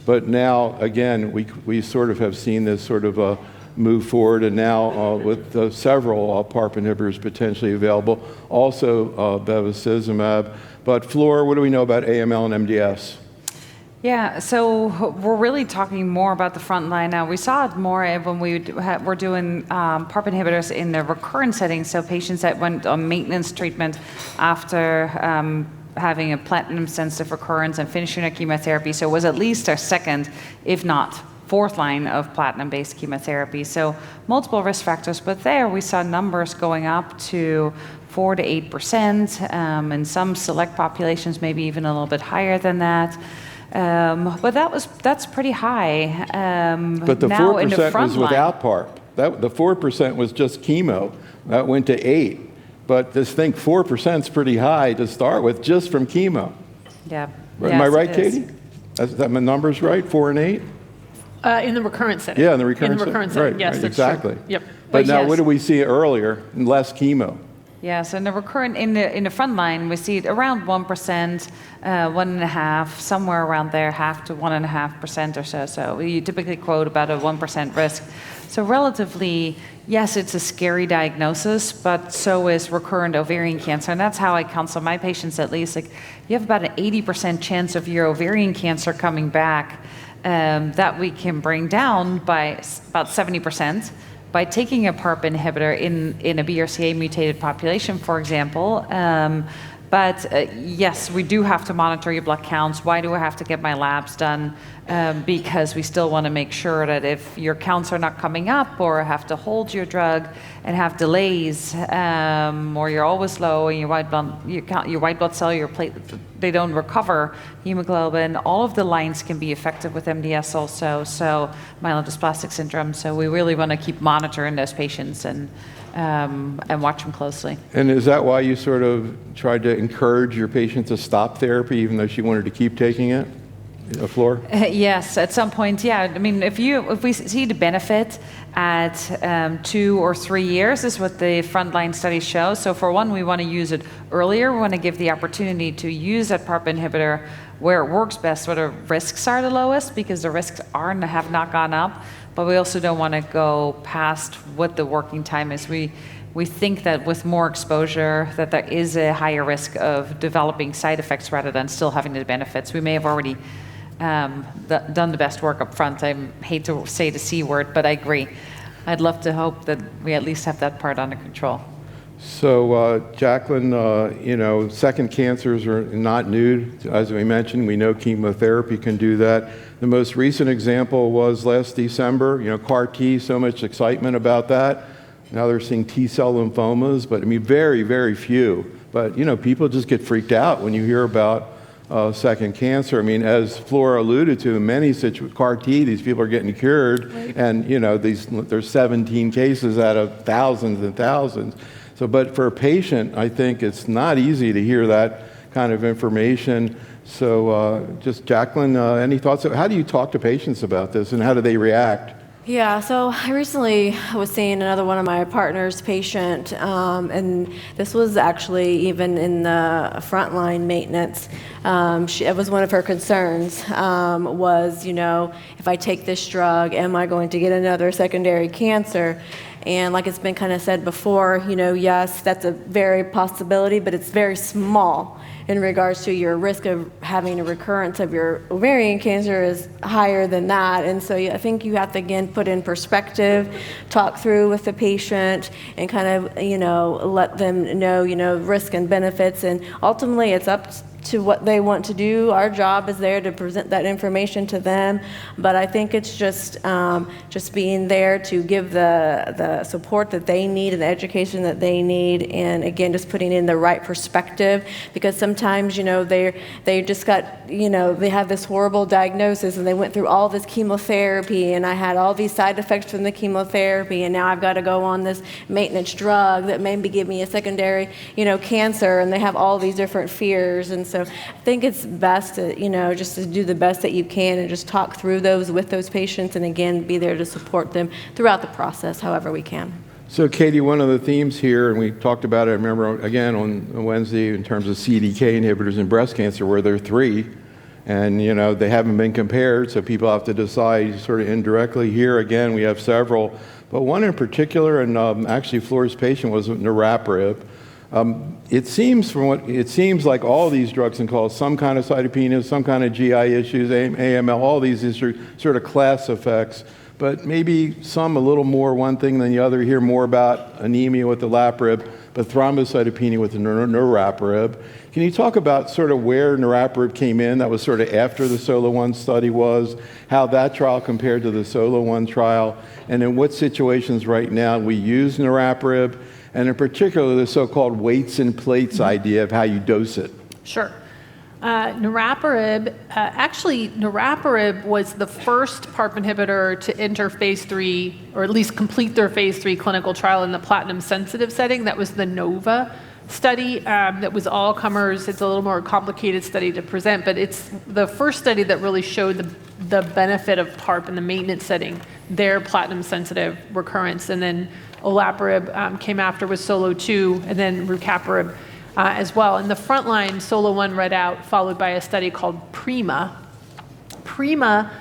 But now, again, we sort of have seen this sort of move forward, and now with several PARP inhibitors potentially available, also bevacizumab. But Flora, what do we know about AML and MDS? Yeah, so we're really talking more about the front line now. We saw it more when we were doing PARP inhibitors in the recurrent setting, so patients that went on maintenance treatment after having a platinum-sensitive recurrence and finishing a chemotherapy. So it was at least our second, if not fourth line of platinum-based chemotherapy. So multiple risk factors, but there we saw numbers going up to 4 to 8%, in some select populations, maybe even a little bit higher than that. But that's pretty high. But the now 4% in the front was line. without PARP. The 4% was just chemo. That went to 8. But just think 4% is pretty high to start with, just from chemo. Yeah. Am I Yes, right, it is. Katie? Is that my numbers right? 4 and 8? In the recurrent setting. Yeah, in the recurrent setting. setting. Right, Yes, right, that's exactly. true. Yep. But now, yes. what did we see earlier? Less chemo. Yes, in the recurrent, in the front line, we see it around 1%, 1.5%, somewhere around there, 0.5 to 1.5% or so. So we typically quote about a 1% risk. So relatively, yes, it's a scary diagnosis, but so is recurrent ovarian cancer. And that's how I counsel my patients, at least. Like, you have about an 80% chance of your ovarian cancer coming back, that we can bring down by about 70%. By taking a PARP inhibitor in a BRCA mutated population, for example. But yes, we do have to monitor your blood counts. Why do I have to get my labs done? Because we still want to make sure that if your counts are not coming up, or have to hold your drug and have delays, or you're always low and your white blood cell, your platelet, they don't recover hemoglobin. All of the lines can be affected with MDS also, so myelodysplastic syndrome. So we really want to keep monitoring those patients and watch them closely. And is that why you sort of tried to encourage your patient to stop therapy, even though she wanted to keep taking it? Flora? Yes, at some point, yeah. I mean, if we see the benefit at 2 or 3 years, is what the frontline studies show. So for one, we want to use it earlier. We want to give the opportunity to use that PARP inhibitor where it works best, where the risks are the lowest, because the risks have not gone up. But we also don't want to go past what the working time is. We think that with more exposure, that there is a higher risk of developing side effects rather than still having the benefits. We may have already done the best work up front. I hate to say the C word, but I agree. I'd love to hope that we at least have that part under control. So, Jaclyn, second cancers are not new. As we mentioned, we know chemotherapy can do that. The most recent example was last December, CAR T, so much excitement about that. Now they're seeing T-cell lymphomas, but I mean, very, very few. But, people just get freaked out when you hear about second cancer. I mean, as Flora alluded to, in many situations, CAR T, these people are getting cured, right. And there's 17 cases out of thousands and thousands. So, but for a patient, I think it's not easy to hear that kind of information. So, just Jaclyn, any thoughts? How do you talk to patients about this, and how do they react? Yeah, so I recently was seeing another one of my partner's patient, and this was actually even in the frontline maintenance. It was one of her concerns, was, if I take this drug, am I going to get another secondary cancer? And like it's been kind of said before, yes, that's a very possibility, but it's very small in regards to your risk of having a recurrence of your ovarian cancer is higher than that. And so I think you have to, again, put in perspective, talk through with the patient, and kind of, let them know, risk and benefits. And ultimately, it's up to what they want to do. Our job is there to present that information to them, but I think it's just being there to give the support that they need and the education that they need, and again, just putting in the right perspective, because sometimes, they just got, they have this horrible diagnosis and they went through all this chemotherapy, and I had all these side effects from the chemotherapy, and now I've got to go on this maintenance drug that maybe give me a secondary, cancer, and they have all these different fears. And so I think it's best to, just to do the best that you can and just talk through those with those patients, and again, be there to support them throughout the process however we can. So Katie, one of the themes here, and we talked about it, I remember, again, on Wednesday in terms of CDK inhibitors in breast cancer, where there are 3, and, they haven't been compared, so people have to decide sort of indirectly. Here, again, we have several, but one in particular, and actually Flora's patient was niraparib. It seems like all these drugs can cause some kind of cytopenia, some kind of GI issues, AML, all these are sort of class effects, but maybe some a little more one thing than the other. Hear more about anemia with the olaparib, but thrombocytopenia with the niraparib. Can you talk about sort of where niraparib came in? That was sort of after the SOLO-1 study was, how that trial compared to the SOLO-1 trial, and in what situations right now we use niraparib, and in particular, the so-called weights and plates idea of how you dose it. Sure. Niraparib, niraparib was the first PARP inhibitor to enter phase 3, or at least complete their phase 3 clinical trial in the platinum-sensitive setting. That was the NOVA study. That was all comers. It's a little more complicated study to present, but it's the first study that really showed the benefit of PARP in the maintenance setting, their platinum-sensitive recurrence, and then olaparib came after with SOLO-2, and then rucaparib as well. In the frontline, SOLO-1 read out, followed by a study called PRIMA. PRIMA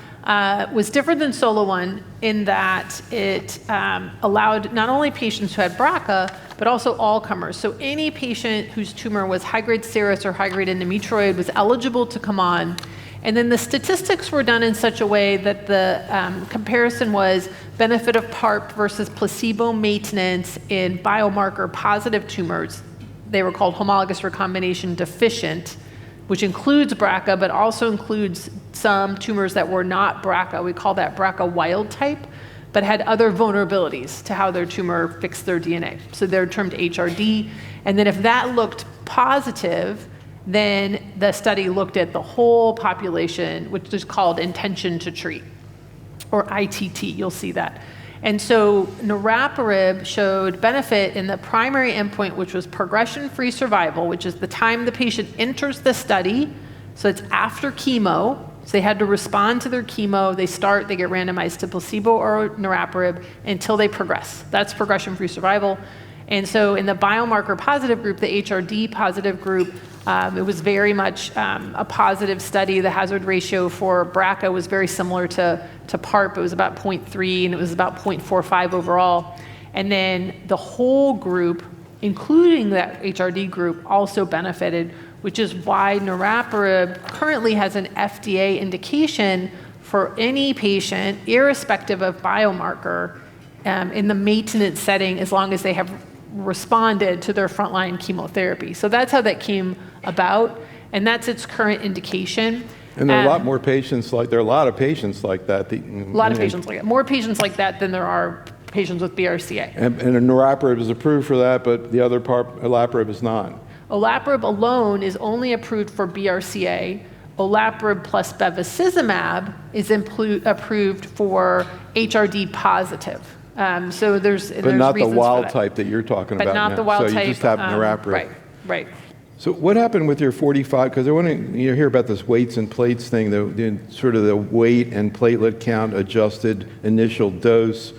was different than SOLO-1 in that it allowed not only patients who had BRCA, but also all comers. So any patient whose tumor was high-grade serous or high-grade endometrioid was eligible to come on. And then the statistics were done in such a way that the comparison was benefit of PARP versus placebo maintenance in biomarker positive tumors. They were called homologous recombination deficient, which includes BRCA, but also includes some tumors that were not BRCA. We call that BRCA wild type, but had other vulnerabilities to how their tumor fixed their DNA. So they're termed HRD. And then if that looked positive, then the study looked at the whole population, which is called intention to treat, or ITT, you'll see that. And so niraparib showed benefit in the primary endpoint, which was progression-free survival, which is the time the patient enters the study. So it's after chemo. So they had to respond to their chemo. They get randomized to placebo or niraparib until they progress. That's progression-free survival. And so in the biomarker positive group, the HRD positive group, it was very much a positive study. The hazard ratio for BRCA was very similar to PARP. It was about 0.3, and it was about 0.45 overall. And then the whole group, including that HRD group, also benefited, which is why niraparib currently has an FDA indication for any patient, irrespective of biomarker, in the maintenance setting, as long as they have responded to their frontline chemotherapy. So that's how that came about, and that's its current indication. And there are a lot more patients there are a lot of patients like that. More patients like that than there are patients with BRCA. And niraparib is approved for that, but the other PARP, olaparib, is not. Olaparib alone is only approved for BRCA. Olaparib plus bevacizumab is approved for HRD positive. So there's not the reasons wild for that. type that you're talking about now. But not the wild type. So you just have niraparib. Right. So what happened with your 45? Because I want to hear about this weights and plates thing, the sort of the weight and platelet count adjusted initial dose.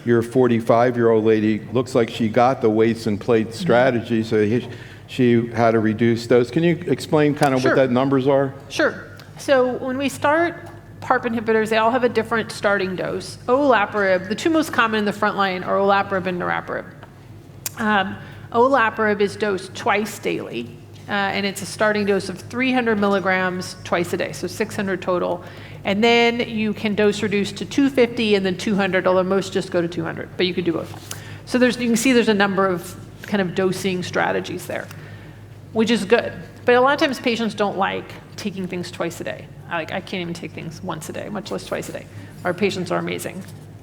Your 45-year-old lady looks like she got the weights and plates strategy, so she had a reduced dose. Can you explain kind of what that numbers are? Sure. So when we start PARP inhibitors, they all have a different starting dose. Olaparib, the two most common in the front line are olaparib and niraparib. Olaparib is dosed twice daily, and it's a starting dose of 300 milligrams twice a day, so 600 total. And then you can dose reduce to 250 and then 200, although most just go to 200, but you can do both. So you can see there's a number of kind of dosing strategies there, which is good. But a lot of times patients don't like taking things twice a day. I can't even take things once a day, much less twice a day. Our patients are amazing.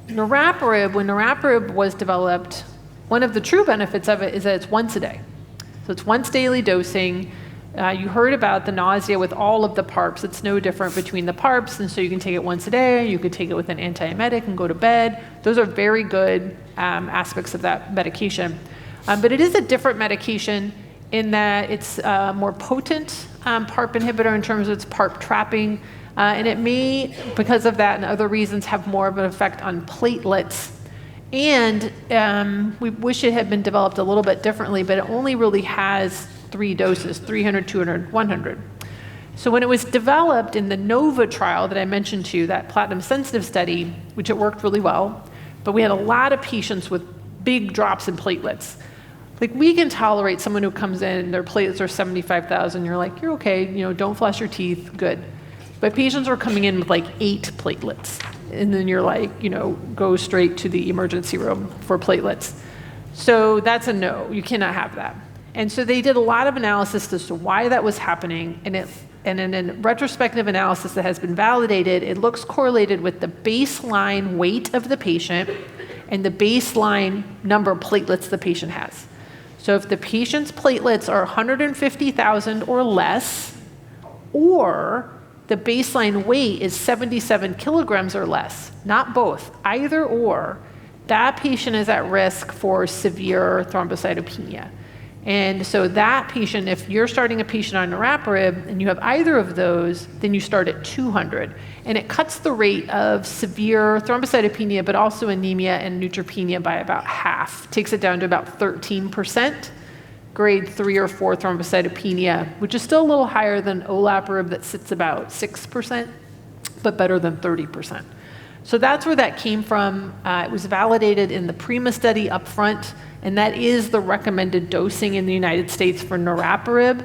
Niraparib, when niraparib was developed, one of the true benefits of it is that it's once a day. So it's once daily dosing. You heard about the nausea with all of the PARPs. It's no different between the PARPs, and so you can take it once a day. You could take it with an antiemetic and go to bed. Those are very good aspects of that medication. But it is a different medication in that it's a more potent PARP inhibitor in terms of its PARP trapping. And it may, because of that and other reasons, have more of an effect on platelets. And we wish it had been developed a little bit differently, but it only really has 3 doses, 300, 200, 100. So when it was developed in the NOVA trial that I mentioned to you, that platinum-sensitive study, which it worked really well, but we had a lot of patients with big drops in platelets. Like, we can tolerate someone who comes in, their platelets are 75,000, you're like, you're okay, don't floss your teeth, good. But patients are coming in with like 8 platelets, and then you're like, go straight to the emergency room for platelets. So that's a no, you cannot have that. And so they did a lot of analysis as to why that was happening, and in a retrospective analysis that has been validated, it looks correlated with the baseline weight of the patient and the baseline number of platelets the patient has. So if the patient's platelets are 150,000 or less, or the baseline weight is 77 kilograms or less, not both, either or, that patient is at risk for severe thrombocytopenia. And so that patient, if you're starting a patient on niraparib and you have either of those, then you start at 200. And it cuts the rate of severe thrombocytopenia, but also anemia and neutropenia by about half. Takes it down to about 13%. Grade 3 or 4 thrombocytopenia, which is still a little higher than olaparib that sits about 6%, but better than 30%. So that's where that came from. It was validated in the PRIMA study up front, and that is the recommended dosing in the United States for niraparib,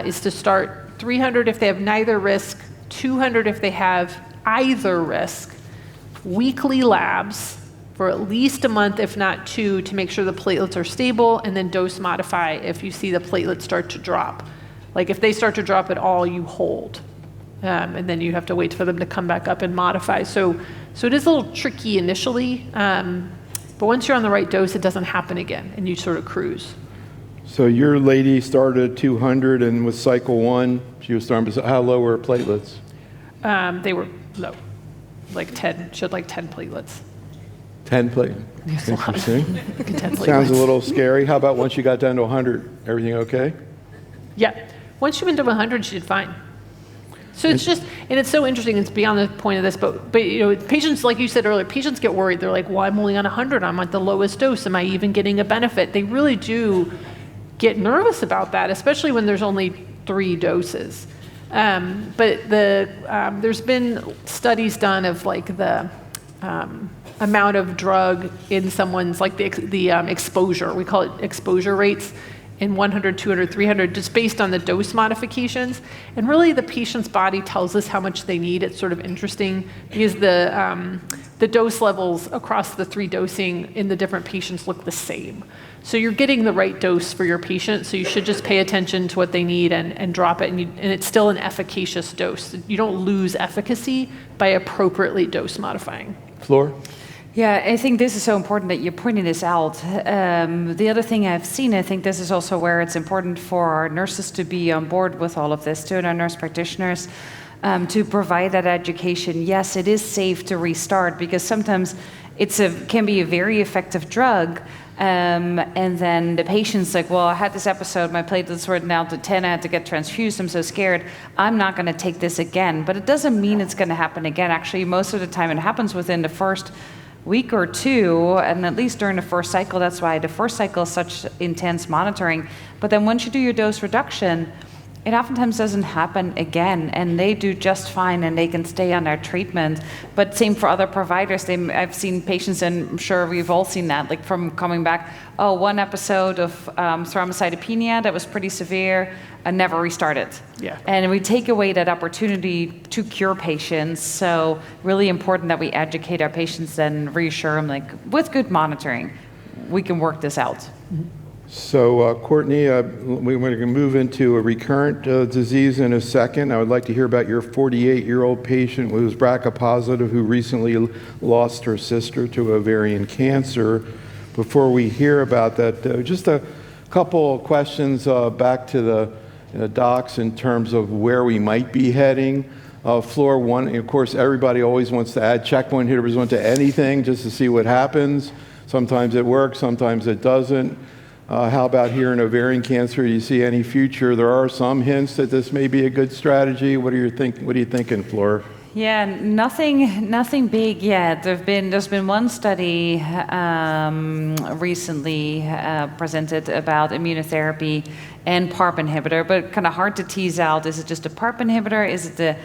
is to start 300 if they have neither risk, 200 if they have either risk, weekly labs for at least a month, if not 2, to make sure the platelets are stable, and then dose modify if you see the platelets start to drop. Like, if they start to drop at all, you hold. And then you have to wait for them to come back up and modify. So it is a little tricky initially, but once you're on the right dose, it doesn't happen again, and you sort of cruise. So your lady started at 200, and with cycle 1, she was thrombocytopenia. How low were her platelets? They were low, like 10. She had like 10 platelets. 10 platelets. Interesting. 10 platelets. Sounds a little scary. How about once you got down to 100? Everything okay? Yeah. Once she went to 100, she did fine. So it's just, and it's so interesting, it's beyond the point of this, but patients, like you said earlier, patients get worried. They're like, well, I'm only on 100, I'm at the lowest dose, am I even getting a benefit? They really do get nervous about that, especially when there's only 3 doses. But there's been studies done of like the amount of drug in someone's, like the exposure, we call it exposure rates, in 100, 200, 300, just based on the dose modifications. And really the patient's body tells us how much they need. It's sort of interesting because the dose levels across the 3 dosing in the different patients look the same. So you're getting the right dose for your patient, so you should just pay attention to what they need and drop it, and it's still an efficacious dose. You don't lose efficacy by appropriately dose modifying. Flor? Yeah, I think this is so important that you're pointing this out. The other thing I've seen, I think this is also where it's important for our nurses to be on board with all of this, too, and our nurse practitioners, to provide that education. Yes, it is safe to restart because sometimes can be a very effective drug, and then the patient's like, well, I had this episode, my platelets were down to 10, I had to get transfused, I'm so scared, I'm not going to take this again. But it doesn't mean it's going to happen again. Actually, most of the time it happens within the first week or 2, and at least during the first cycle. That's why the first cycle is such intense monitoring. But then once you do your dose reduction, it oftentimes doesn't happen again, and they do just fine, and they can stay on their treatment. But same for other providers. I've seen patients, and I'm sure we've all seen that, like from coming back, one episode of thrombocytopenia that was pretty severe, and never restarted. Yeah. And we take away that opportunity to cure patients. So really important that we educate our patients and reassure them, like, with good monitoring, we can work this out. So, Courtney, we're going to move into a recurrent disease in a second. I would like to hear about your 48-year-old patient who was BRCA positive who recently lost her sister to ovarian cancer. Before we hear about that, just a couple of questions back to the docs in terms of where we might be heading. Floor one, of course, everybody always wants to add checkpoint inhibitors onto anything just to see what happens. Sometimes it works, sometimes it doesn't. How about here in ovarian cancer? Do you see any future? There are some hints that this may be a good strategy. What are you thinking, Fleur? Yeah, nothing big yet. There's been one study recently presented about immunotherapy and PARP inhibitor, but kind of hard to tease out. Is it just a PARP inhibitor? Is it the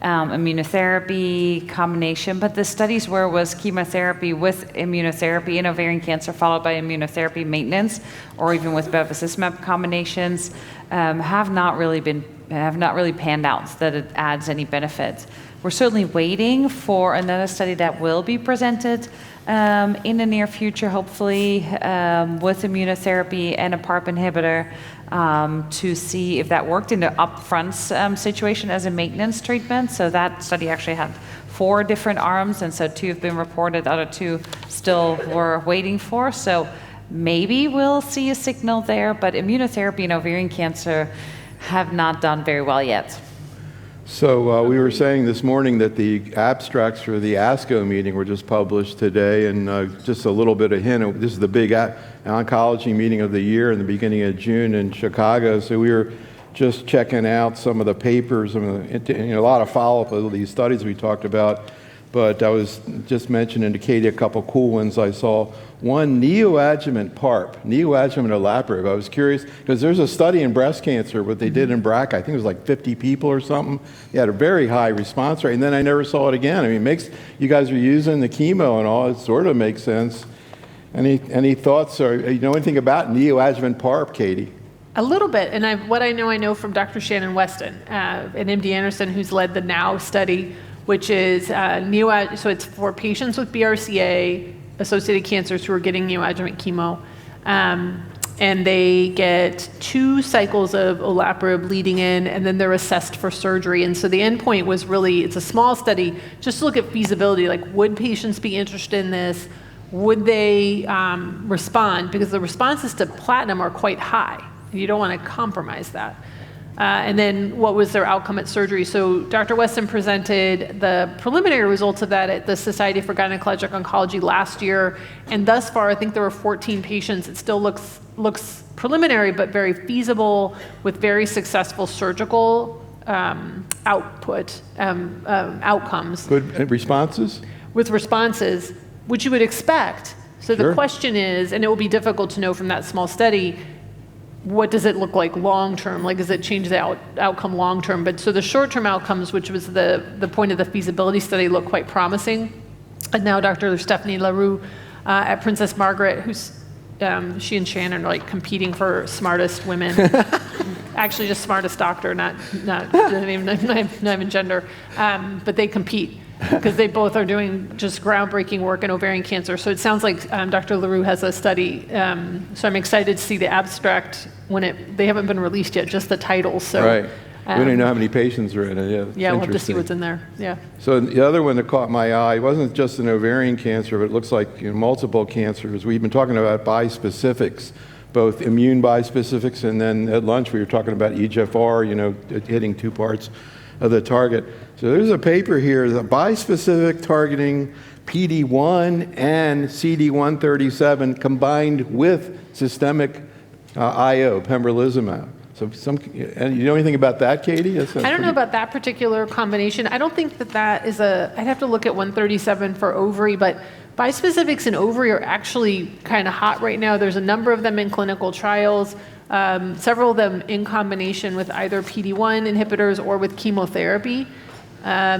immunotherapy combination? But the studies where it was chemotherapy with immunotherapy in ovarian cancer followed by immunotherapy maintenance, or even with bevacizumab combinations, have not really panned out that it adds any benefit. We're certainly waiting for another study that will be presented in the near future, hopefully, with immunotherapy and a PARP inhibitor to see if that worked in the upfront situation as a maintenance treatment. So that study actually had 4 different arms, and so 2 have been reported, other 2 still we're waiting for. So maybe we'll see a signal there, but immunotherapy in ovarian cancer have not done very well yet. So we were saying this morning that the abstracts for the ASCO meeting were just published today, and just a little bit of hint, this is the big oncology meeting of the year in the beginning of June in Chicago. So we were just checking out some of the papers, and a lot of follow-up of these studies we talked about. But I was just mentioning to Katie a couple cool ones I saw. One, neoadjuvant PARP, neoadjuvant olaparib. I was curious, because there's a study in breast cancer, what they did in BRCA, I think it was like 50 people or something. They had a very high response rate, and then I never saw it again. I mean, you guys are using the chemo and all, it sort of makes sense. Any thoughts, or you know anything about neoadjuvant PARP, Katie? A little bit, and what I know from Dr. Shannon Weston and MD Anderson, who's led the NOW study, which is so it's for patients with BRCA-associated cancers who are getting neoadjuvant chemo, and they get 2 cycles of olaparib leading in, and then they're assessed for surgery. And so the endpoint was really, it's a small study, just to look at feasibility, like would patients be interested in this? Would they respond? Because the responses to platinum are quite high. You don't want to compromise that. And then what was their outcome at surgery? So Dr. Weston presented the preliminary results of that at the Society for Gynecologic Oncology last year. And thus far, I think there were 14 patients. It still looks preliminary, but very feasible with very successful surgical outcomes. Good responses? With responses, which you would expect. So Sure. The question is, and it will be difficult to know from that small study, what does it look like long-term? Like, does it change the outcome long-term? But so the short-term outcomes, which was the point of the feasibility study, look quite promising. And now Dr. Stephanie LaRue at Princess Margaret, who's, she and Shannon are like competing for smartest women. Actually just smartest doctor, not even gender. But they compete because they both are doing just groundbreaking work in ovarian cancer. So it sounds like Dr. LaRue has a study. So I'm excited to see the abstract they haven't been released yet, just the titles. So, right. We don't even know how many patients are in it. Yeah, we'll have to see what's in there. Yeah. So the other one that caught my eye wasn't just an ovarian cancer, but it looks like multiple cancers. We've been talking about bispecifics, both immune bispecifics, and then at lunch we were talking about EGFR, hitting 2 parts of the target. So there's a paper here, the bispecific targeting PD-1 and CD137 combined with systemic IO, pembrolizumab. So and you know anything about that, Katie? I don't know about that particular combination. I don't think that is I'd have to look at 137 for ovary, but bispecifics in ovary are actually kind of hot right now. There's a number of them in clinical trials, several of them in combination with either PD-1 inhibitors or with chemotherapy.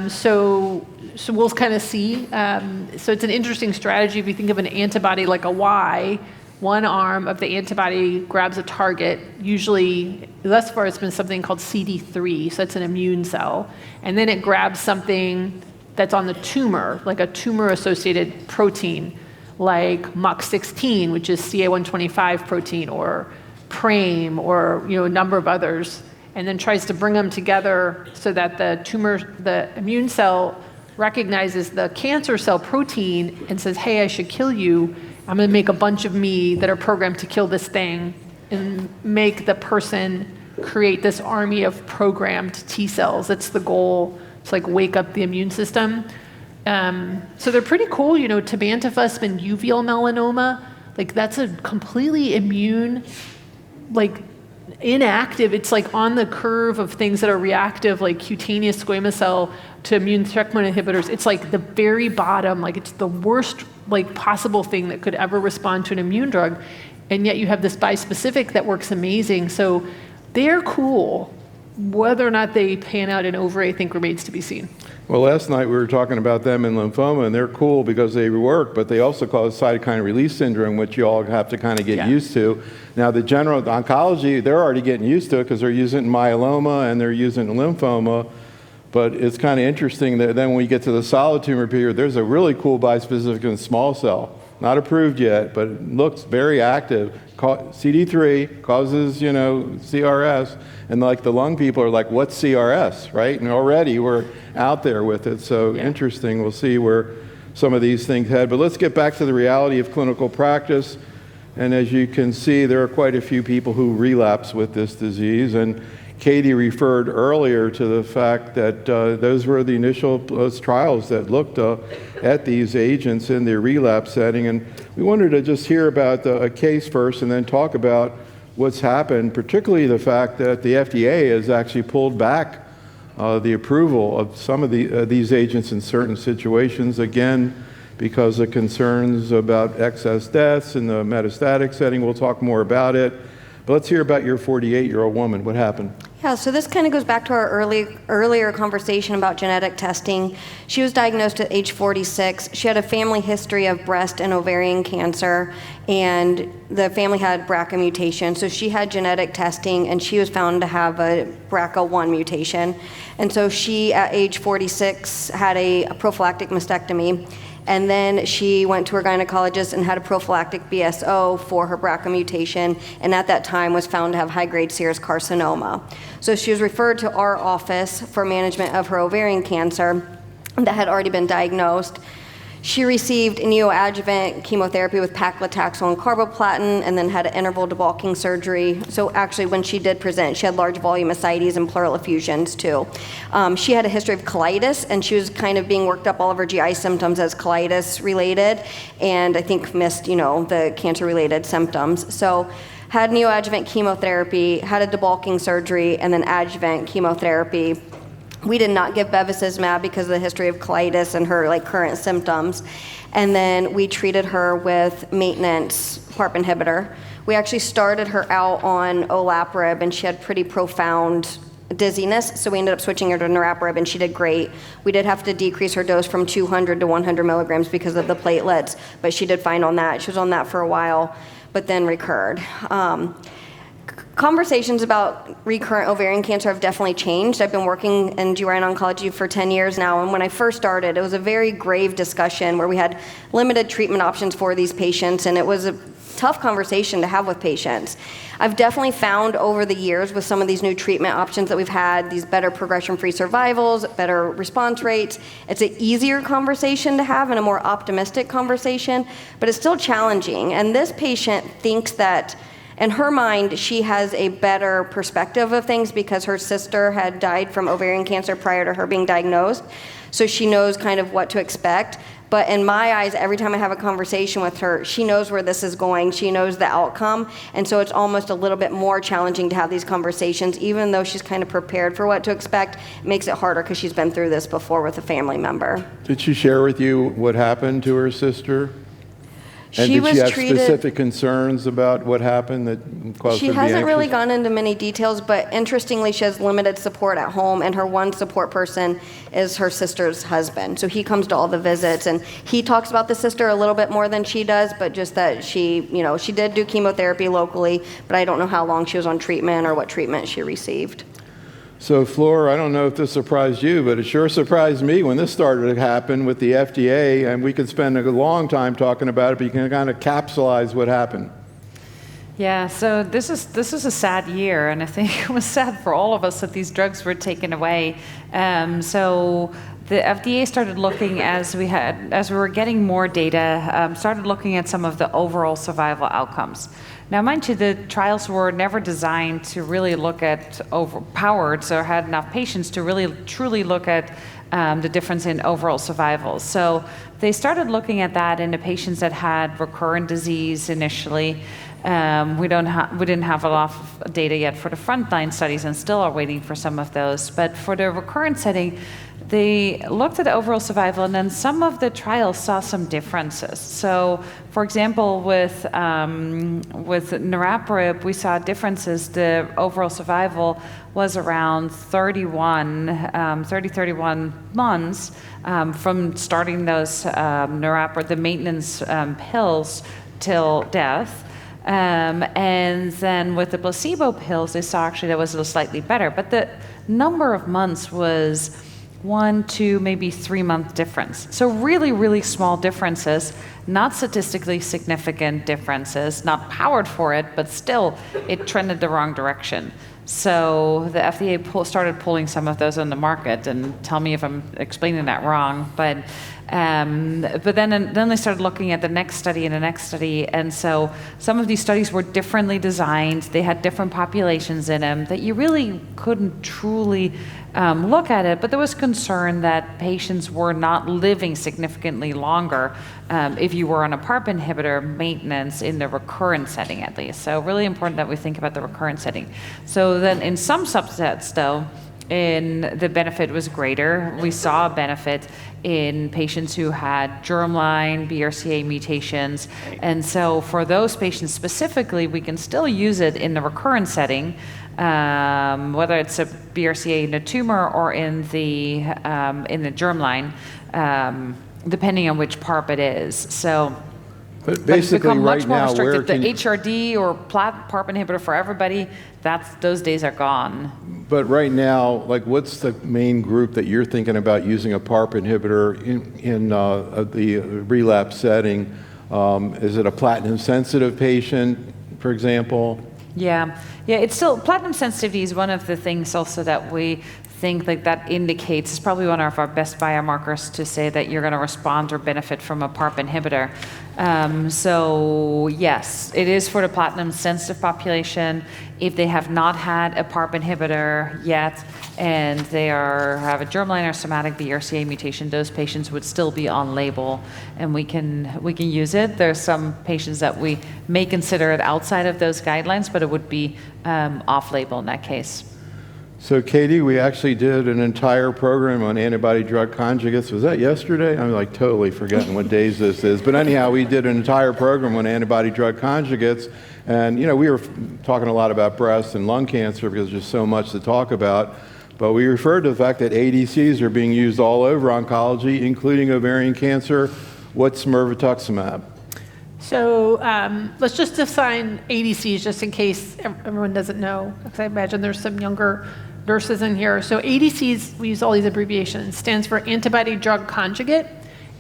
So we'll kind of see. So it's an interesting strategy. If you think of an antibody like a Y, one arm of the antibody grabs a target, usually, thus far it's been something called CD3, so that's an immune cell, and then it grabs something that's on the tumor, like a tumor-associated protein, like MUC16, which is CA125 protein, or PRAME, or a number of others, and then tries to bring them together so that the immune cell recognizes the cancer cell protein and says, hey, I should kill you. I'm going to make a bunch of me that are programmed to kill this thing, and make the person create this army of programmed T cells. That's the goal. It's like wake up the immune system. So they're pretty cool. Tebentafusp and uveal melanoma, like that's a completely immune, like inactive. It's like on the curve of things that are reactive, like cutaneous squamous cell to immune checkpoint inhibitors. It's like the very bottom, like it's the worst like possible thing that could ever respond to an immune drug. And yet you have this bispecific that works amazing. So they're cool. Whether or not they pan out in ovary, I think remains to be seen. Well, last night we were talking about them in lymphoma, and they're cool because they work, but they also cause cytokine release syndrome, which you all have to kind of get used to. Now, the general oncology, they're already getting used to it because they're using it in myeloma and they're using it in lymphoma. But it's kind of interesting that then when we get to the solid tumor period, there's a really cool bispecific in small cell. Not approved yet, but it looks very active. CD3 causes, CRS, and like the lung people are like, what's CRS, right? And already we're out there with it, so interesting. We'll see where some of these things head. But let's get back to the reality of clinical practice. And as you can see, there are quite a few people who relapse with this disease. And Katie referred earlier to the fact that those were the initial trials that looked at these agents in the relapse setting. And we wanted to just hear about a case first and then talk about what's happened, particularly the fact that the FDA has actually pulled back the approval of some of these agents in certain situations, again, because of concerns about excess deaths in the metastatic setting. We'll talk more about it. But let's hear about your 48-year-old woman. What happened? Yeah, so this kind of goes back to our earlier conversation about genetic testing. She was diagnosed at age 46. She had a family history of breast and ovarian cancer, and the family had BRCA mutation. So she had genetic testing, and she was found to have a BRCA1 mutation. And so she, at age 46, had a prophylactic mastectomy. And then she went to her gynecologist and had a prophylactic BSO for her BRCA mutation, and at that time was found to have high-grade serous carcinoma. So she was referred to our office for management of her ovarian cancer that had already been diagnosed. She received neoadjuvant chemotherapy with paclitaxel and carboplatin, and then had an interval debulking surgery. So actually, when she did present, she had large volume ascites and pleural effusions too. She had a history of colitis, and she was kind of being worked up all of her GI symptoms as colitis related, and I think missed, the cancer-related symptoms. So had neoadjuvant chemotherapy, had a debulking surgery, and then adjuvant chemotherapy. We did not give bevacizumab because of the history of colitis and her current symptoms. And then we treated her with maintenance PARP inhibitor. We actually started her out on olaparib, and she had pretty profound dizziness, so we ended up switching her to niraparib, and she did great. We did have to decrease her dose from 200 to 100 milligrams because of the platelets, but she did fine on that. She was on that for a while, but then recurred. Conversations about recurrent ovarian cancer have definitely changed. I've been working in GYN oncology for 10 years now, and when I first started, it was a very grave discussion where we had limited treatment options for these patients, and it was a tough conversation to have with patients. I've definitely found over the years with some of these new treatment options that we've had, these better progression-free survivals, better response rates, it's an easier conversation to have and a more optimistic conversation, but it's still challenging. And this patient thinks that in her mind, she has a better perspective of things because her sister had died from ovarian cancer prior to her being diagnosed. So she knows kind of what to expect. But in my eyes, every time I have a conversation with her, she knows where this is going. She knows the outcome. And so it's almost a little bit more challenging to have these conversations. Even though she's kind of prepared for what to expect, it makes it harder because she's been through this before with a family member. Did she share with you what happened to her sister? And She did she have treated, specific concerns about what happened that caused her to be hasn't really anxious? gone into many details, but interestingly, she has limited support at home, and her one support person is her sister's husband. So he comes to all the visits, and he talks about the sister a little bit more than she does, but just that she did do chemotherapy locally, but I don't know how long she was on treatment or what treatment she received. So, Flora, I don't know if this surprised you, but it sure surprised me when this started to happen with the FDA, and we could spend a long time talking about it, but you can kind of capsulize what happened. Yeah, so this is a sad year, and I think it was sad for all of us that these drugs were taken away. So the FDA started looking as we were getting more data, started looking at some of the overall survival outcomes. Now, mind you, the trials were never designed to really look at overpowered, so had enough patients to really truly look at the difference in overall survival. So they started looking at that in the patients that had recurrent disease initially. We didn't have a lot of data yet for the frontline studies and still are waiting for some of those. But for the recurrent setting, they looked at overall survival, and then some of the trials saw some differences. So, for example, with niraparib, we saw differences. The overall survival was around 31 months from starting those niraparib, the maintenance pills, till death. And then with the placebo pills, they saw actually that was a little slightly better. But the number of months was 1, 2, maybe 3 month difference. So really, really small differences, not statistically significant differences, not powered for it, but still it trended the wrong direction. So the FDA started pulling some of those on the market, and tell me if I'm explaining that wrong, but then they started looking at the next study and the next study, and so some of these studies were differently designed. They had different populations in them that you really couldn't truly look at it, but there was concern that patients were not living significantly longer if you were on a PARP inhibitor maintenance in the recurrent setting at least. So really important that we think about the recurrent setting. So then in some subsets though, the benefit was greater. We saw a benefit in patients who had germline BRCA mutations. And so for those patients specifically, we can still use it in the recurrent setting, whether it's a BRCA in a tumor or in the germline, depending on which PARP it is. So But basically, it's become right much more now, where restricted. The can HRD or PARP inhibitor for everybody, those days are gone. But right now, like, what's the main group that you're thinking about using a PARP inhibitor in the relapse setting? Is it a platinum-sensitive patient, for example? Yeah, it's still, platinum sensitivity is one of the things also that we think like that indicates, it's probably one of our best biomarkers to say that you're going to respond or benefit from a PARP inhibitor. So yes, it is for the platinum sensitive population. If they have not had a PARP inhibitor yet and they have a germline or somatic BRCA mutation, those patients would still be on label, and we can use it. There's some patients that we may consider it outside of those guidelines, but it would be off label in that case. So, Katie, we actually did an entire program on antibody-drug conjugates. Was that yesterday? I'm like totally forgetting what days this is. But anyhow, we did an entire program on antibody-drug conjugates. And, we were talking a lot about breast and lung cancer because there's just so much to talk about. But we referred to the fact that ADCs are being used all over oncology, including ovarian cancer. What's mirvetuximab? So let's just define ADCs just in case everyone doesn't know, because I imagine there's some younger nurses in here. So ADCs, we use all these abbreviations, stands for antibody-drug conjugate.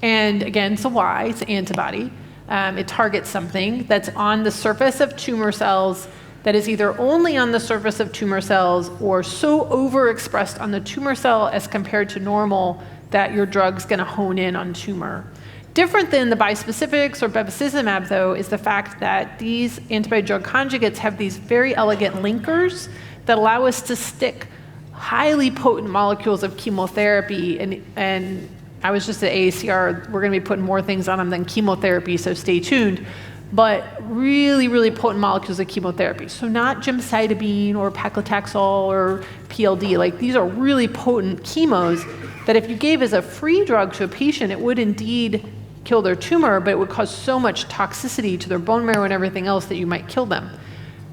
And again, it's a Y, it's an antibody. It targets something that's on the surface of tumor cells that is either only on the surface of tumor cells or so overexpressed on the tumor cell as compared to normal that your drug's going to hone in on tumor. Different than the bispecifics or bevacizumab, though, is the fact that these antibody-drug conjugates have these very elegant linkers that allow us to stick highly potent molecules of chemotherapy. And I was just at AACR, we're going to be putting more things on them than chemotherapy, so stay tuned. But really, really potent molecules of chemotherapy. So not gemcitabine or paclitaxel or PLD. Like, these are really potent chemos that if you gave as a free drug to a patient, it would indeed kill their tumor, but it would cause so much toxicity to their bone marrow and everything else that you might kill them.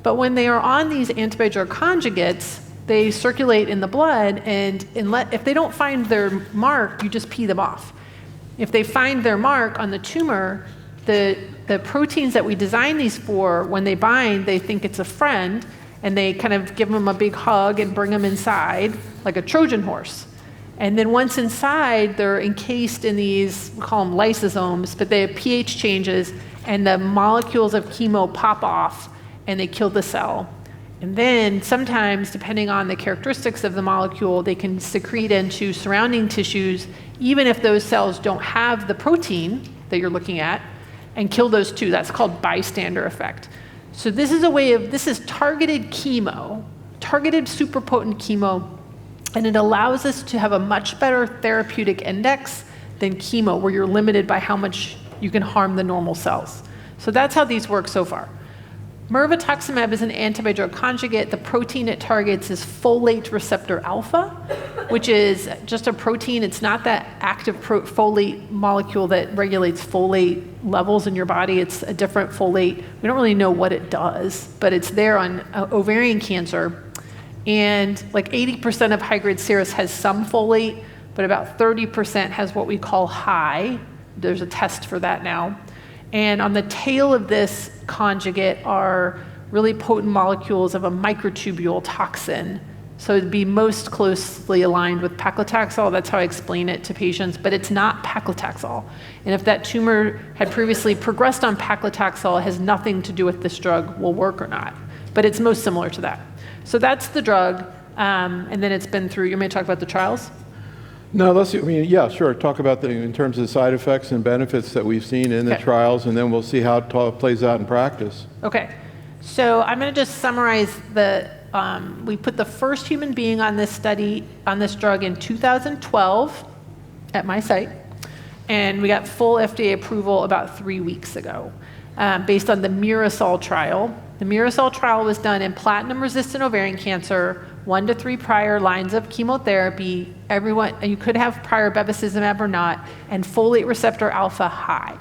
But when they are on these antibody-drug conjugates, they circulate in the blood, and if they don't find their mark, you just pee them off. If they find their mark on the tumor, the proteins that we design these for, when they bind, they think it's a friend, and they kind of give them a big hug and bring them inside like a Trojan horse. And then once inside, they're encased in these, we call them lysosomes, but they have pH changes, and the molecules of chemo pop off, and they kill the cell. And then sometimes, depending on the characteristics of the molecule, they can secrete into surrounding tissues, even if those cells don't have the protein that you're looking at, and kill those too. That's called bystander effect. So this is targeted chemo, targeted super potent chemo, and it allows us to have a much better therapeutic index than chemo, where you're limited by how much you can harm the normal cells. So that's how these work so far. Mirvetuximab is an antibody-drug conjugate. The protein it targets is folate receptor alpha, which is just a protein. It's not that active folate molecule that regulates folate levels in your body. It's a different folate. We don't really know what it does, but it's there on ovarian cancer. And like 80% of high-grade serous has some folate, but about 30% has what we call high. There's a test for that now. And on the tail of this conjugate are really potent molecules of a microtubule toxin. So it'd be most closely aligned with paclitaxel. That's how I explain it to patients, but it's not paclitaxel. And if that tumor had previously progressed on paclitaxel, it has nothing to do with this drug will work or not. But it's most similar to that. So that's the drug, and then it's been through, you may talk about the trials? No, yeah, sure. Talk about in terms of side effects and benefits that we've seen in the trials, and then we'll see how it plays out in practice. Okay. So I'm going to just summarize we put the first human being on this study, on this drug in 2012 at my site, and we got full FDA approval about 3 weeks ago, based on the Mirasol trial. The Mirasol trial was done in platinum-resistant ovarian cancer, 1 to 3 prior lines of chemotherapy. You could have prior bevacizumab or not, and folate receptor alpha high.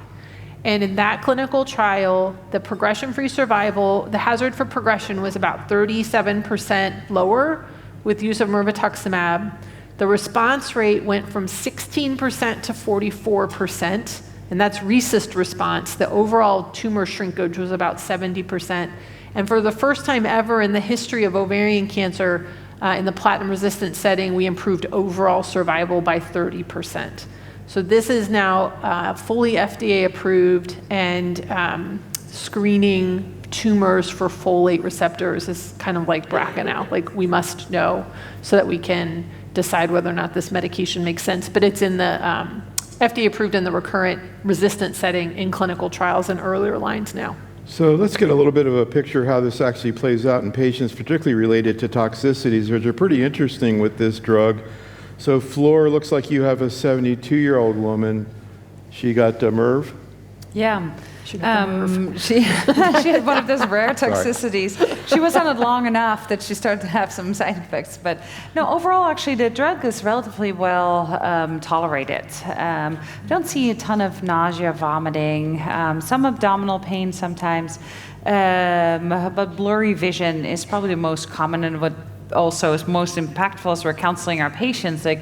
And in that clinical trial, the progression-free survival, the hazard for progression was about 37% lower with use of mirvetuximab. The response rate went from 16% to 44%. And that's RECIST response. The overall tumor shrinkage was about 70%. And for the first time ever in the history of ovarian cancer, in the platinum-resistant setting, we improved overall survival by 30%. So this is now fully FDA approved, and screening tumors for folate receptors is kind of like BRCA now. Like, we must know so that we can decide whether or not this medication makes sense. But it's in the FDA approved in the recurrent resistant setting in clinical trials and earlier lines now. So let's get a little bit of a picture of how this actually plays out in patients, particularly related to toxicities, which are pretty interesting with this drug. So Fleur, looks like you have a 72-year-old woman. She got MIRV? Yeah. She had one of those rare toxicities. She was on it long enough that she started to have some side effects. But no, overall, actually, the drug is relatively well tolerated. Don't see a ton of nausea, vomiting, some abdominal pain sometimes. But blurry vision is probably the most common, and what also is most impactful as we're counseling our patients. Like,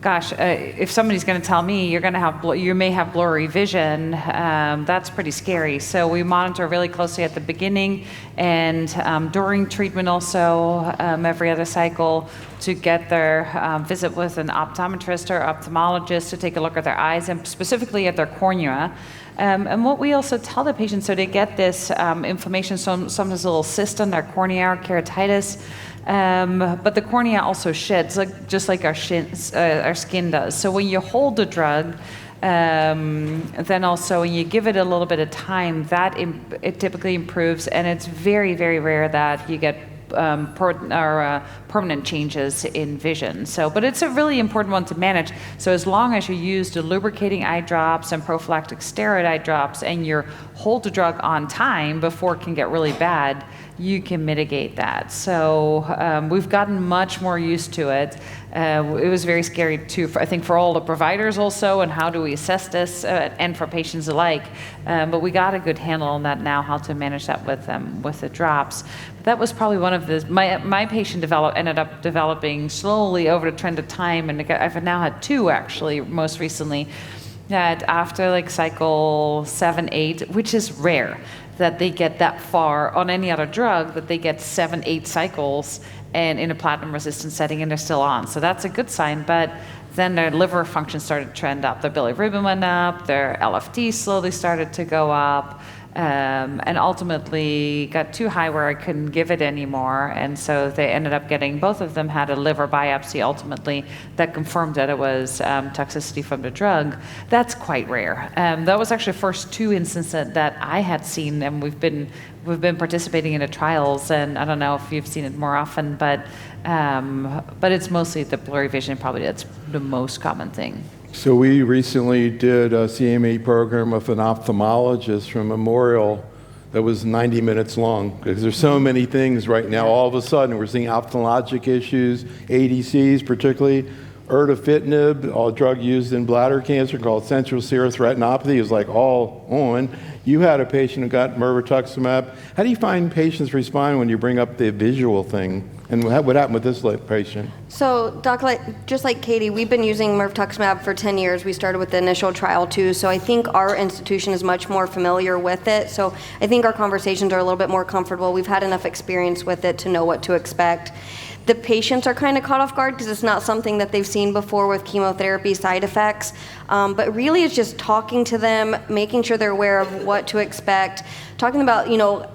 gosh, if somebody's going to tell me you may have blurry vision, that's pretty scary. So we monitor really closely at the beginning and during treatment also, every other cycle, to get their visit with an optometrist or ophthalmologist to take a look at their eyes and specifically at their cornea. And what we also tell the patients, so they get this inflammation, sometimes a little cyst on their cornea or keratitis. But the cornea also sheds, just like our skin does. So when you hold the drug, then also when you give it a little bit of time, it typically improves, and it's very, very rare that you get permanent changes in vision. But it's a really important one to manage. So as long as you use the lubricating eye drops and prophylactic steroid eye drops, and you hold the drug on time before it can get really bad, you can mitigate that. So we've gotten much more used to it. It was very scary too, I think, for all the providers also, and how do we assess this, and for patients alike. But we got a good handle on that now, how to manage that with the drops. But that was probably one of my patient ended up developing slowly over the trend of time, and I've now had 2 actually most recently. that after like cycle 7, 8, which is rare that they get that far on any other drug, that they get 7, 8 cycles and in a platinum-resistant setting and they're still on. So that's a good sign, but then their liver function started to trend up. Their bilirubin went up, their LFT slowly started to go up, and ultimately got too high where I couldn't give it anymore. And so they ended up getting, both of them had a liver biopsy ultimately that confirmed that it was toxicity from the drug. That's quite rare. That was actually the first 2 instances that I had seen, and we've been participating in the trials, and I don't know if you've seen it more often, but it's mostly the blurry vision, probably that's the most common thing. So we recently did a CME program with an ophthalmologist from Memorial that was 90 minutes long, because there's so many things right now. All of a sudden, we're seeing ophthalmologic issues, ADCs, particularly erdafitinib, a drug used in bladder cancer called central serous retinopathy, is like all on. You had a patient who got mirvetuximab. How do you find patients respond when you bring up the visual thing? And what happened with this patient? So, Doc, just like Katie, we've been using mirvetuximab for 10 years. We started with the initial trial too, so I think our institution is much more familiar with it. So I think our conversations are a little bit more comfortable. We've had enough experience with it to know what to expect. The patients are kind of caught off guard because it's not something that they've seen before with chemotherapy side effects. But really it's just talking to them, making sure they're aware of what to expect, talking about,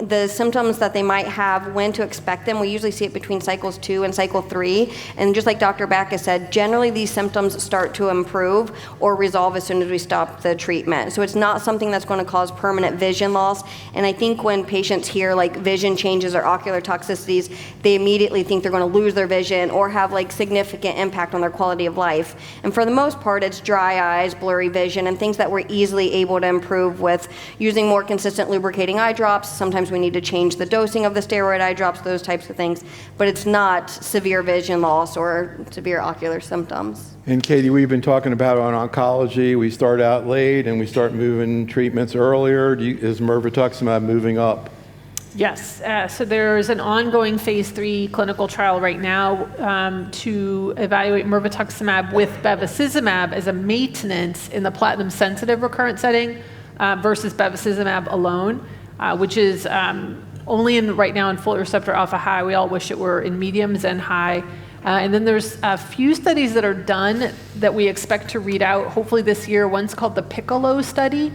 the symptoms that they might have, when to expect them. We usually see it between cycles 2 and cycle 3. And just like Dr. Backus said, generally these symptoms start to improve or resolve as soon as we stop the treatment. So it's not something that's going to cause permanent vision loss. And I think when patients hear like vision changes or ocular toxicities, they immediately think they're going to lose their vision or have like significant impact on their quality of life. And for the most part, it's dry eyes, blurry vision, and things that we're easily able to improve with using more consistent lubricating eye drops. Sometimes we need to change the dosing of the steroid eye drops, those types of things. But it's not severe vision loss or severe ocular symptoms. And Katie, we've been talking about on oncology. We start out late and we start moving treatments earlier. Is mirvetuximab moving up? Yes, so there's an ongoing phase 3 clinical trial right now to evaluate mirvetuximab with bevacizumab as a maintenance in the platinum-sensitive recurrent setting versus bevacizumab alone, which is only right now in folate receptor alpha high. We all wish it were in mediums and high. And then there's a few studies that are done that we expect to read out hopefully this year. One's called the Piccolo study,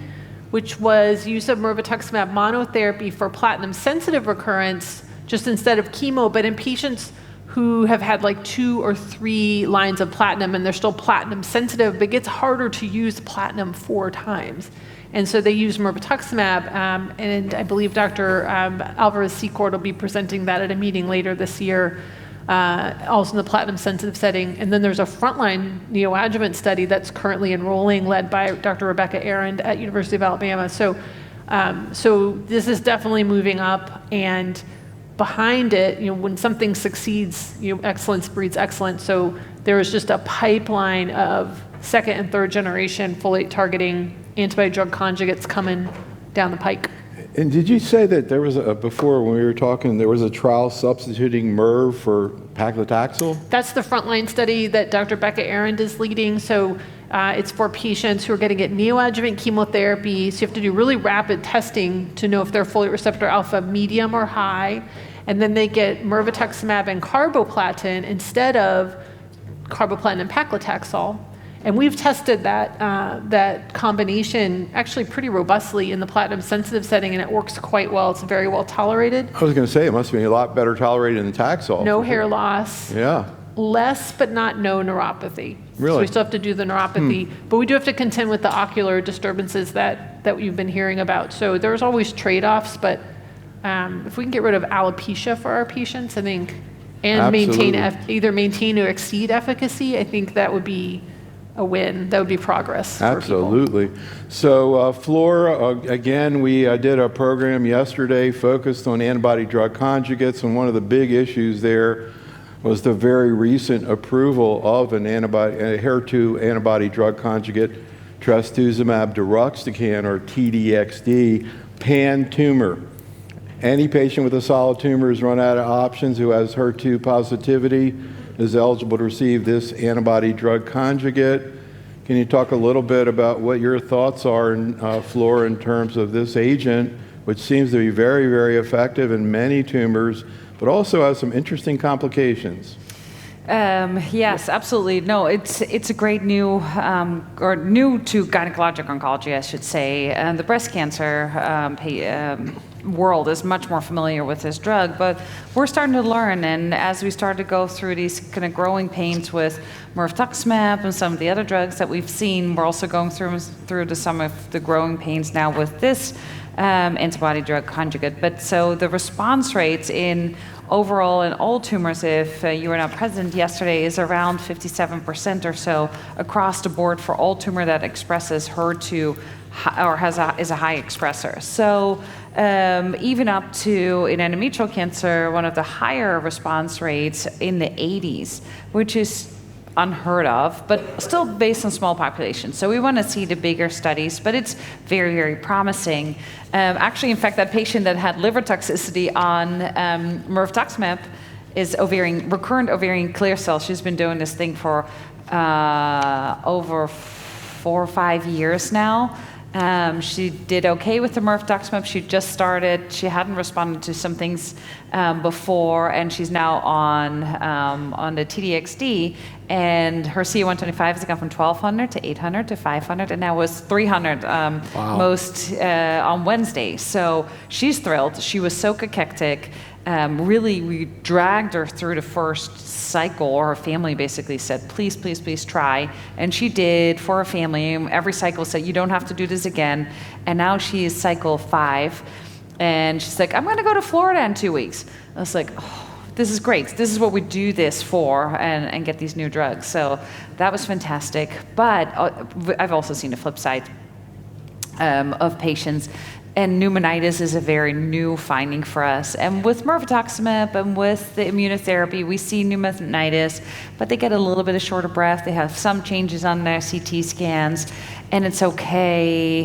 which was use of mirvetuximab monotherapy for platinum-sensitive recurrence, just instead of chemo, but in patients who have had like 2 or 3 lines of platinum and they're still platinum-sensitive, but it gets harder to use platinum 4 times. And so they use mirvetuximab, and I believe Dr. Alvarez-Secord will be presenting that at a meeting later this year, also in the platinum-sensitive setting. And then there's a frontline neoadjuvant study that's currently enrolling, led by Dr. Rebecca Arn at University of Alabama. So this is definitely moving up, and behind it, when something succeeds, excellence breeds excellence. So there is just a pipeline of second and third generation folate targeting antibody drug conjugates coming down the pike. And did you say that there was before when we were talking, there was a trial substituting Mirv for paclitaxel? That's the frontline study that Dr. Becca Arend is leading. So it's for patients who are going to get neoadjuvant chemotherapy. So you have to do really rapid testing to know if they're folate receptor alpha medium or high. And then they get mirvetuximab and carboplatin instead of carboplatin and paclitaxel. And we've tested that combination actually pretty robustly in the platinum-sensitive setting, and it works quite well. It's very well tolerated. I was going to say, it must be a lot better tolerated than Taxol. No hair loss. Yeah. Less, but not no neuropathy. Really? So we still have to do the neuropathy, but we do have to contend with the ocular disturbances that you've been hearing about. So there's always trade-offs, but if we can get rid of alopecia for our patients, I think, and Absolutely. maintain or exceed efficacy, I think that would be a win. That would be progress. Absolutely. So, Flora, again, we did a program yesterday focused on antibody drug conjugates, and one of the big issues there was the very recent approval of a HER2 antibody drug conjugate, trastuzumab deruxtecan, or TDXD, pan-tumor. Any patient with a solid tumor has run out of options who has HER2 positivity is eligible to receive this antibody drug conjugate. Can you talk a little bit about what your thoughts are, Flora, in terms of this agent, which seems to be very, very effective in many tumors, but also has some interesting complications? Yes, absolutely. No, it's a great new to gynecologic oncology, I should say. And the breast cancer world is much more familiar with this drug, but we're starting to learn. And as we start to go through these kind of growing pains with Mirvetuximab and some of the other drugs that we've seen, we're also going through to some of the growing pains now with this antibody drug conjugate. But so the response rates in overall in all tumors, if you were not present yesterday, is around 57% or so across the board for all tumor that expresses HER2 or is a high expressor. So even up to in endometrial cancer, one of the higher response rates in the 80s, which is unheard of, but still based on small populations. So we want to see the bigger studies, but it's very, very promising. Actually, in fact, that patient that had liver toxicity on Mirvetuximab is recurrent ovarian clear cell. She's been doing this thing for over 4 or 5 years now. She did okay with the Mirvetuximab. She just started. She hadn't responded to some things before, and she's now on the TDXD. And her CA-125 has gone from 1,200 to 800 to 500, and now was 300 most on Wednesday. So she's thrilled. She was so cachectic. Really, we dragged her through the first cycle, or her family basically said, please, please, please try. And she did for her family. Every cycle said, you don't have to do this again. And now she is cycle 5. And she's like, I'm going to go to Florida in 2 weeks. I was like, oh, this is great. This is what we do this for, and get these new drugs. So that was fantastic. But I've also seen the flip side of patients. And pneumonitis is a very new finding for us. And with Mirvetuximab and with the immunotherapy, we see pneumonitis, but they get a little bit of shorter breath. They have some changes on their CT scans, and it's okay.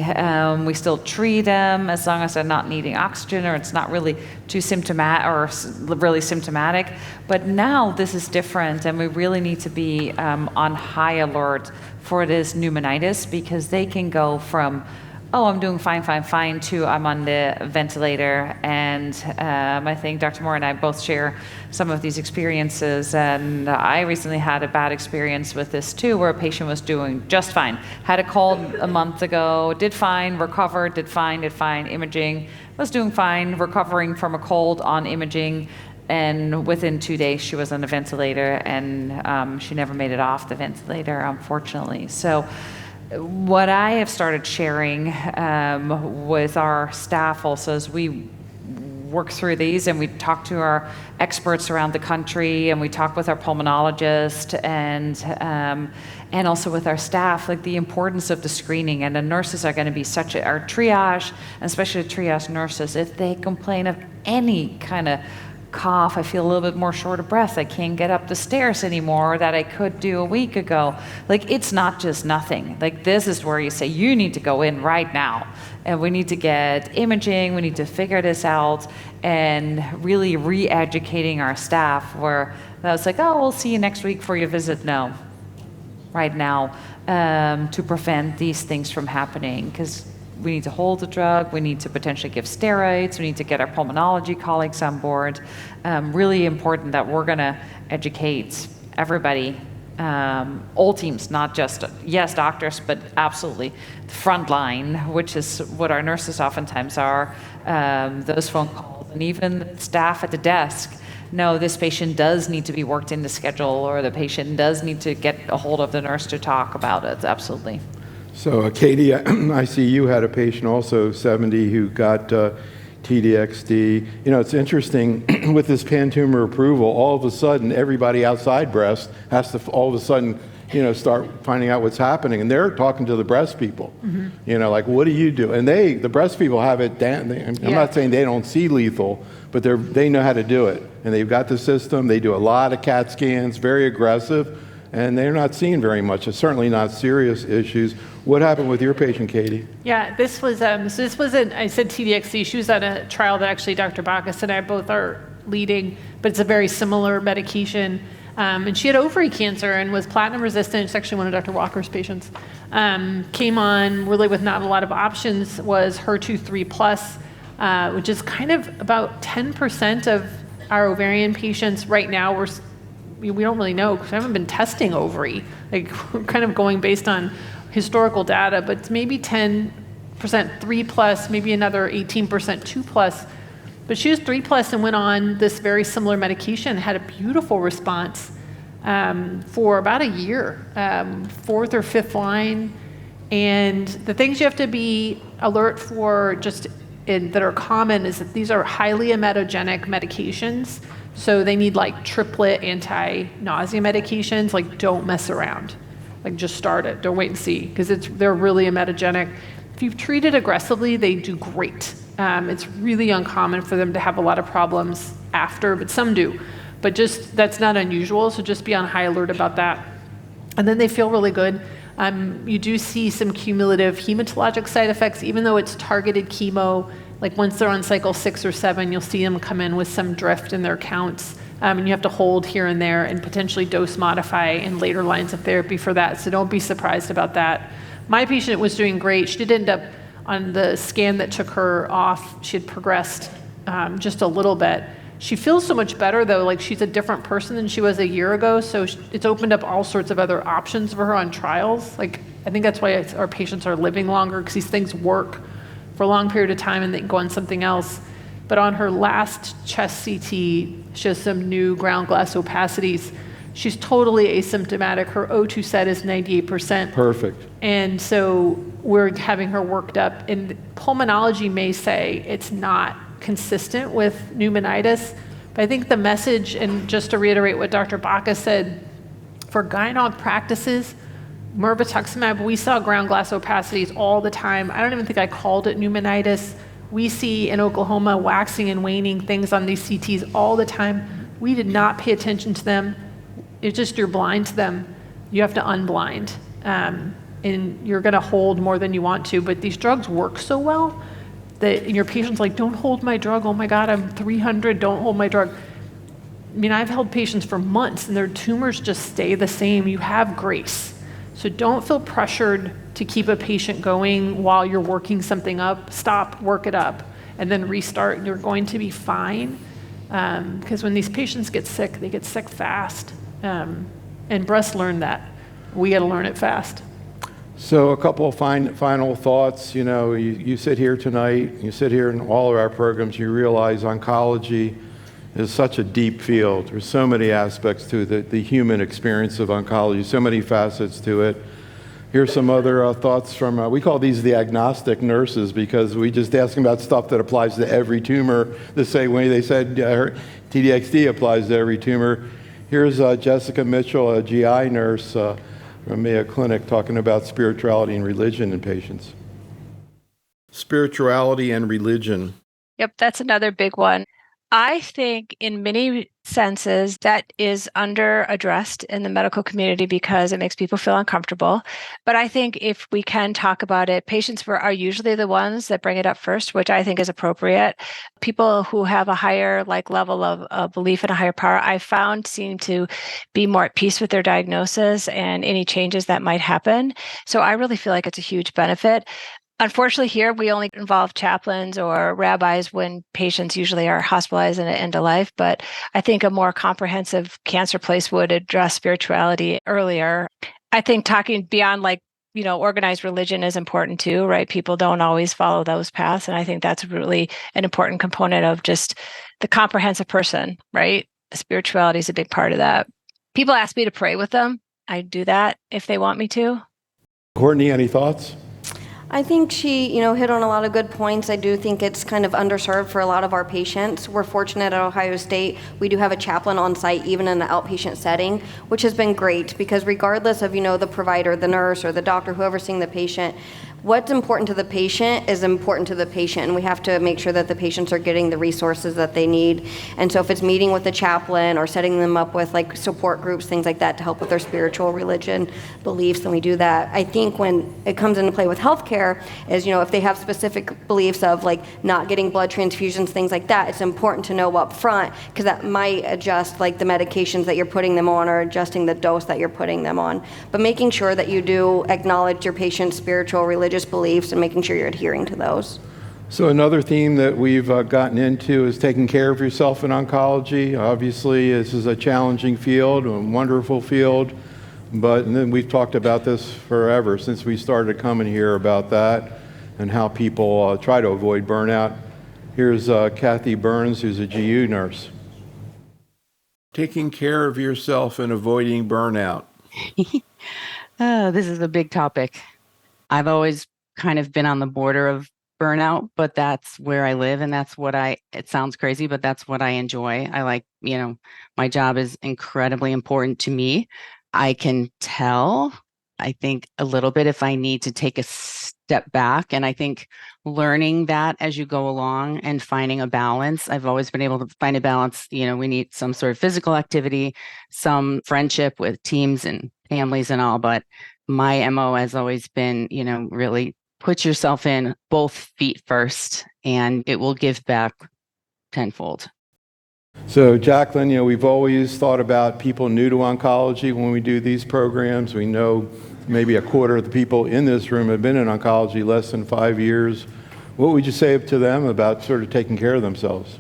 We still treat them as long as they're not needing oxygen or it's not really too symptomatic or really symptomatic. But now this is different, and we really need to be on high alert for this pneumonitis, because they can go from oh, I'm doing fine, fine, fine, to I'm on the ventilator. And I think Dr. Moore and I both share some of these experiences. And I recently had a bad experience with this too, where a patient was doing just fine. Had a cold a month ago, did fine, recovered, did fine, imaging, was doing fine, recovering from a cold on imaging. And within 2 days, she was on the ventilator, and she never made it off the ventilator, unfortunately. So what I have started sharing with our staff also as we work through these, and we talk to our experts around the country, and we talk with our pulmonologist, and also with our staff, like the importance of the screening. And the nurses are going to be our triage, and especially the triage nurses, if they complain of any kind of cough, I feel a little bit more short of breath, I can't get up the stairs anymore that I could do a week ago. Like, it's not just nothing. Like, this is where you say, you need to go in right now. And we need to get imaging, we need to figure this out, and really re-educating our staff, where I was like, oh, we'll see you next week for your visit. No, right now, to prevent these things from happening, because we need to hold the drug, we need to potentially give steroids, we need to get our pulmonology colleagues on board. Really important that we're going to educate everybody, all teams, not just, yes, doctors, but absolutely the front line, which is what our nurses oftentimes are, those phone calls, and even staff at the desk. No, this patient does need to be worked into schedule, or the patient does need to get a hold of the nurse to talk about it, absolutely. So, Katie, I see you had a patient also, 70, who got TDXD. You know, it's interesting, with this pan-tumor approval, all of a sudden, everybody outside breast has to all of a sudden, start finding out what's happening. And they're talking to the breast people, like, what do you do? And the breast people have it down. I'm not saying they don't see lethal, but they know how to do it. And they've got the system. They do a lot of CAT scans, very aggressive. And they're not seeing very much. It's certainly not serious issues. What happened with your patient, Katie? Yeah, this was I said TDXD. She was on a trial that actually Dr. Bacchus and I both are leading, but it's a very similar medication. And she had ovary cancer and was platinum resistant. It's actually one of Dr. Walker's patients. Came on really with not a lot of options, was HER2 3+, which is kind of about 10% of our ovarian patients right now. We don't really know because I haven't been testing ovary. Like, we're kind of going based on historical data, but it's maybe 10% 3+, maybe another 18% 2+. But she was 3+ and went on this very similar medication, had a beautiful response for about a year, 4th or 5th line. And the things you have to be alert for that are common is that these are highly emetogenic medications. So they need like triplet anti-nausea medications. Like, don't mess around. Like, just start it. Don't wait and see, because they're really emetogenic. If you've treated aggressively, they do great. It's really uncommon for them to have a lot of problems after, but some do. But that's not unusual, so just be on high alert about that. And then they feel really good. You do see some cumulative hematologic side effects, even though it's targeted chemo. Like, once they're on cycle 6 or 7, you'll see them come in with some drift in their counts. And you have to hold here and there and potentially dose modify in later lines of therapy for that. So don't be surprised about that. My patient was doing great. She did end up on the scan that took her off. She had progressed just a little bit. She feels so much better, though. Like, she's a different person than she was a year ago. So it's opened up all sorts of other options for her on trials. Like, I think that's why our patients are living longer, because these things work for a long period of time and they can go on something else. But on her last chest CT, she has some new ground glass opacities. She's totally asymptomatic. Her O2 set is 98%. Perfect. And so we're having her worked up. And pulmonology may say it's not consistent with pneumonitis. But I think the message, and just to reiterate what Dr. Baca said, for gynonc practices, Mirvetuximab, we saw ground glass opacities all the time. I don't even think I called it pneumonitis. We see in Oklahoma waxing and waning things on these CTs all the time. We did not pay attention to them. It's just, you're blind to them. You have to unblind. And you're gonna hold more than you want to, but these drugs work so well that your patient's like, don't hold my drug. Oh my God, I'm 300, don't hold my drug. I mean, I've held patients for months and their tumors just stay the same. You have grace. So don't feel pressured to keep a patient going while you're working something up. Stop, work it up, and then restart, and you're going to be fine. Because when these patients get sick, they get sick fast. And breasts learn that. We got to learn it fast. So a couple of final thoughts. You sit here tonight, you sit here in all of our programs, you realize oncology is such a deep field. There's so many aspects to the human experience of oncology, so many facets to it. Here's some other thoughts from, we call these the agnostic nurses, because we just ask them about stuff that applies to every tumor the same way they said TDXD applies to every tumor. Here's Jessica Mitchell, a GI nurse from Mayo Clinic, talking about spirituality and religion in patients. Spirituality and religion. Yep, that's another big one. I think in many senses that is under-addressed in the medical community because it makes people feel uncomfortable. But I think if we can talk about it, patients are usually the ones that bring it up first, which I think is appropriate. People who have a higher level of belief in a higher power, I found seem to be more at peace with their diagnosis and any changes that might happen. So I really feel like it's a huge benefit. Unfortunately, here we only involve chaplains or rabbis when patients usually are hospitalized and at end of life. But I think a more comprehensive cancer place would address spirituality earlier. I think talking beyond organized religion is important too, right? People don't always follow those paths. And I think that's really an important component of just the comprehensive person, right? Spirituality is a big part of that. People ask me to pray with them. I do that if they want me to. Courtney, any thoughts? I think she, hit on a lot of good points. I do think it's kind of underserved for a lot of our patients. We're fortunate at Ohio State. We do have a chaplain on site, even in an outpatient setting, which has been great because regardless of, the provider, the nurse, or the doctor, whoever's seeing the patient, what's important to the patient is important to the patient, and we have to make sure that the patients are getting the resources that they need. And so if it's meeting with the chaplain or setting them up with like support groups, things like that to help with their spiritual religion beliefs, then we do that. I think when it comes into play with healthcare is, if they have specific beliefs of like not getting blood transfusions, things like that, it's important to know up front, because that might adjust like the medications that you're putting them on or adjusting the dose that you're putting them on. But making sure that you do acknowledge your patient's spiritual religious beliefs and making sure you're adhering to those. So another theme that we've gotten into is taking care of yourself in oncology. Obviously, this is a challenging field, a wonderful field, but and then we've talked about this forever since we started coming here about that and how people try to avoid burnout. Here's Kathy Burns, who's a GU nurse. Taking care of yourself and avoiding burnout. Oh, this is a big topic. I've always kind of been on the border of burnout, but that's where I live, and that's what it sounds crazy, but that's what I enjoy. I like, my job is incredibly important to me. I can tell, I think, a little bit if I need to take a step back, and I think learning that as you go along and finding a balance. I've always been able to find a balance. We need some sort of physical activity, some friendship with teams and families and all, but my MO has always been, really put yourself in both feet first, and it will give back tenfold. So, Jaclyn, we've always thought about people new to oncology when we do these programs. We know maybe a quarter of the people in this room have been in oncology less than 5 years. What would you say to them about sort of taking care of themselves?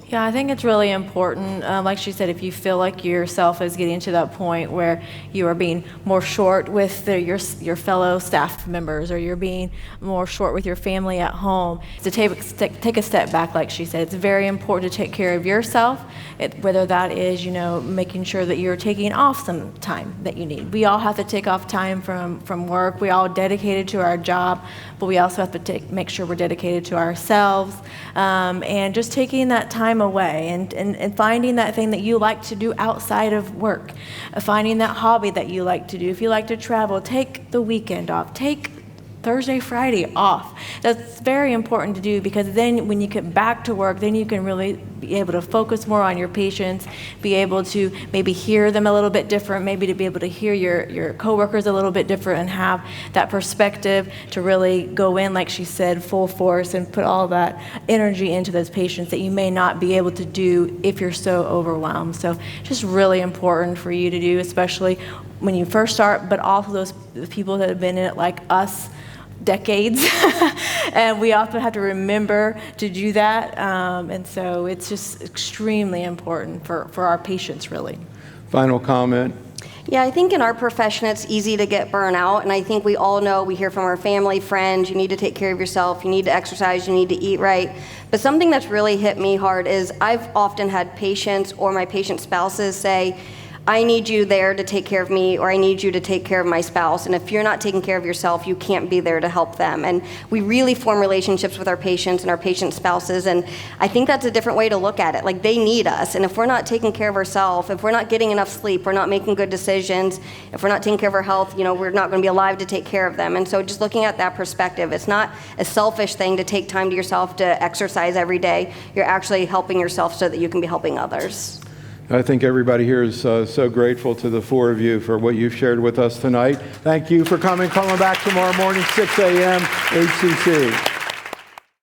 Yeah, I think it's really important. Like she said, if you feel like yourself is getting to that point where you are being more short with your fellow staff members, or you're being more short with your family at home, to take a step back, like she said. It's very important to take care of yourself, whether that is, making sure that you're taking off some time that you need. We all have to take off time from work. We all dedicated to our job, but we also have to make sure we're dedicated to ourselves, and just taking that time away and finding that thing that you like to do outside of work, finding that hobby that you like to do. If you like to travel, take the weekend off, take Thursday, Friday off. That's very important to do, because then when you get back to work, then you can really be able to focus more on your patients, be able to maybe hear them a little bit different, maybe to be able to hear your coworkers a little bit different, and have that perspective to really go in, like she said, full force and put all that energy into those patients that you may not be able to do if you're so overwhelmed. So just really important for you to do, especially when you first start, but also the people that have been in it like us decades. And we often have to remember to do that. And so it's just extremely important for our patients, really. Final comment. Yeah, I think in our profession, it's easy to get burnout. And I think we all know, we hear from our family, friends, you need to take care of yourself, you need to exercise, you need to eat right. But something that's really hit me hard is I've often had patients or my patient spouses say, I need you there to take care of me, or I need you to take care of my spouse. And if you're not taking care of yourself, you can't be there to help them. And we really form relationships with our patients and our patient spouses. And I think that's a different way to look at it. Like, they need us. And if we're not taking care of ourselves, if we're not getting enough sleep, we're not making good decisions, if we're not taking care of our health, we're not going to be alive to take care of them. And so just looking at that perspective, it's not a selfish thing to take time to yourself to exercise every day. You're actually helping yourself so that you can be helping others. I think everybody here is so grateful to the four of you for what you've shared with us tonight. Thank you for coming. Come back tomorrow morning, 6 a.m., HCC.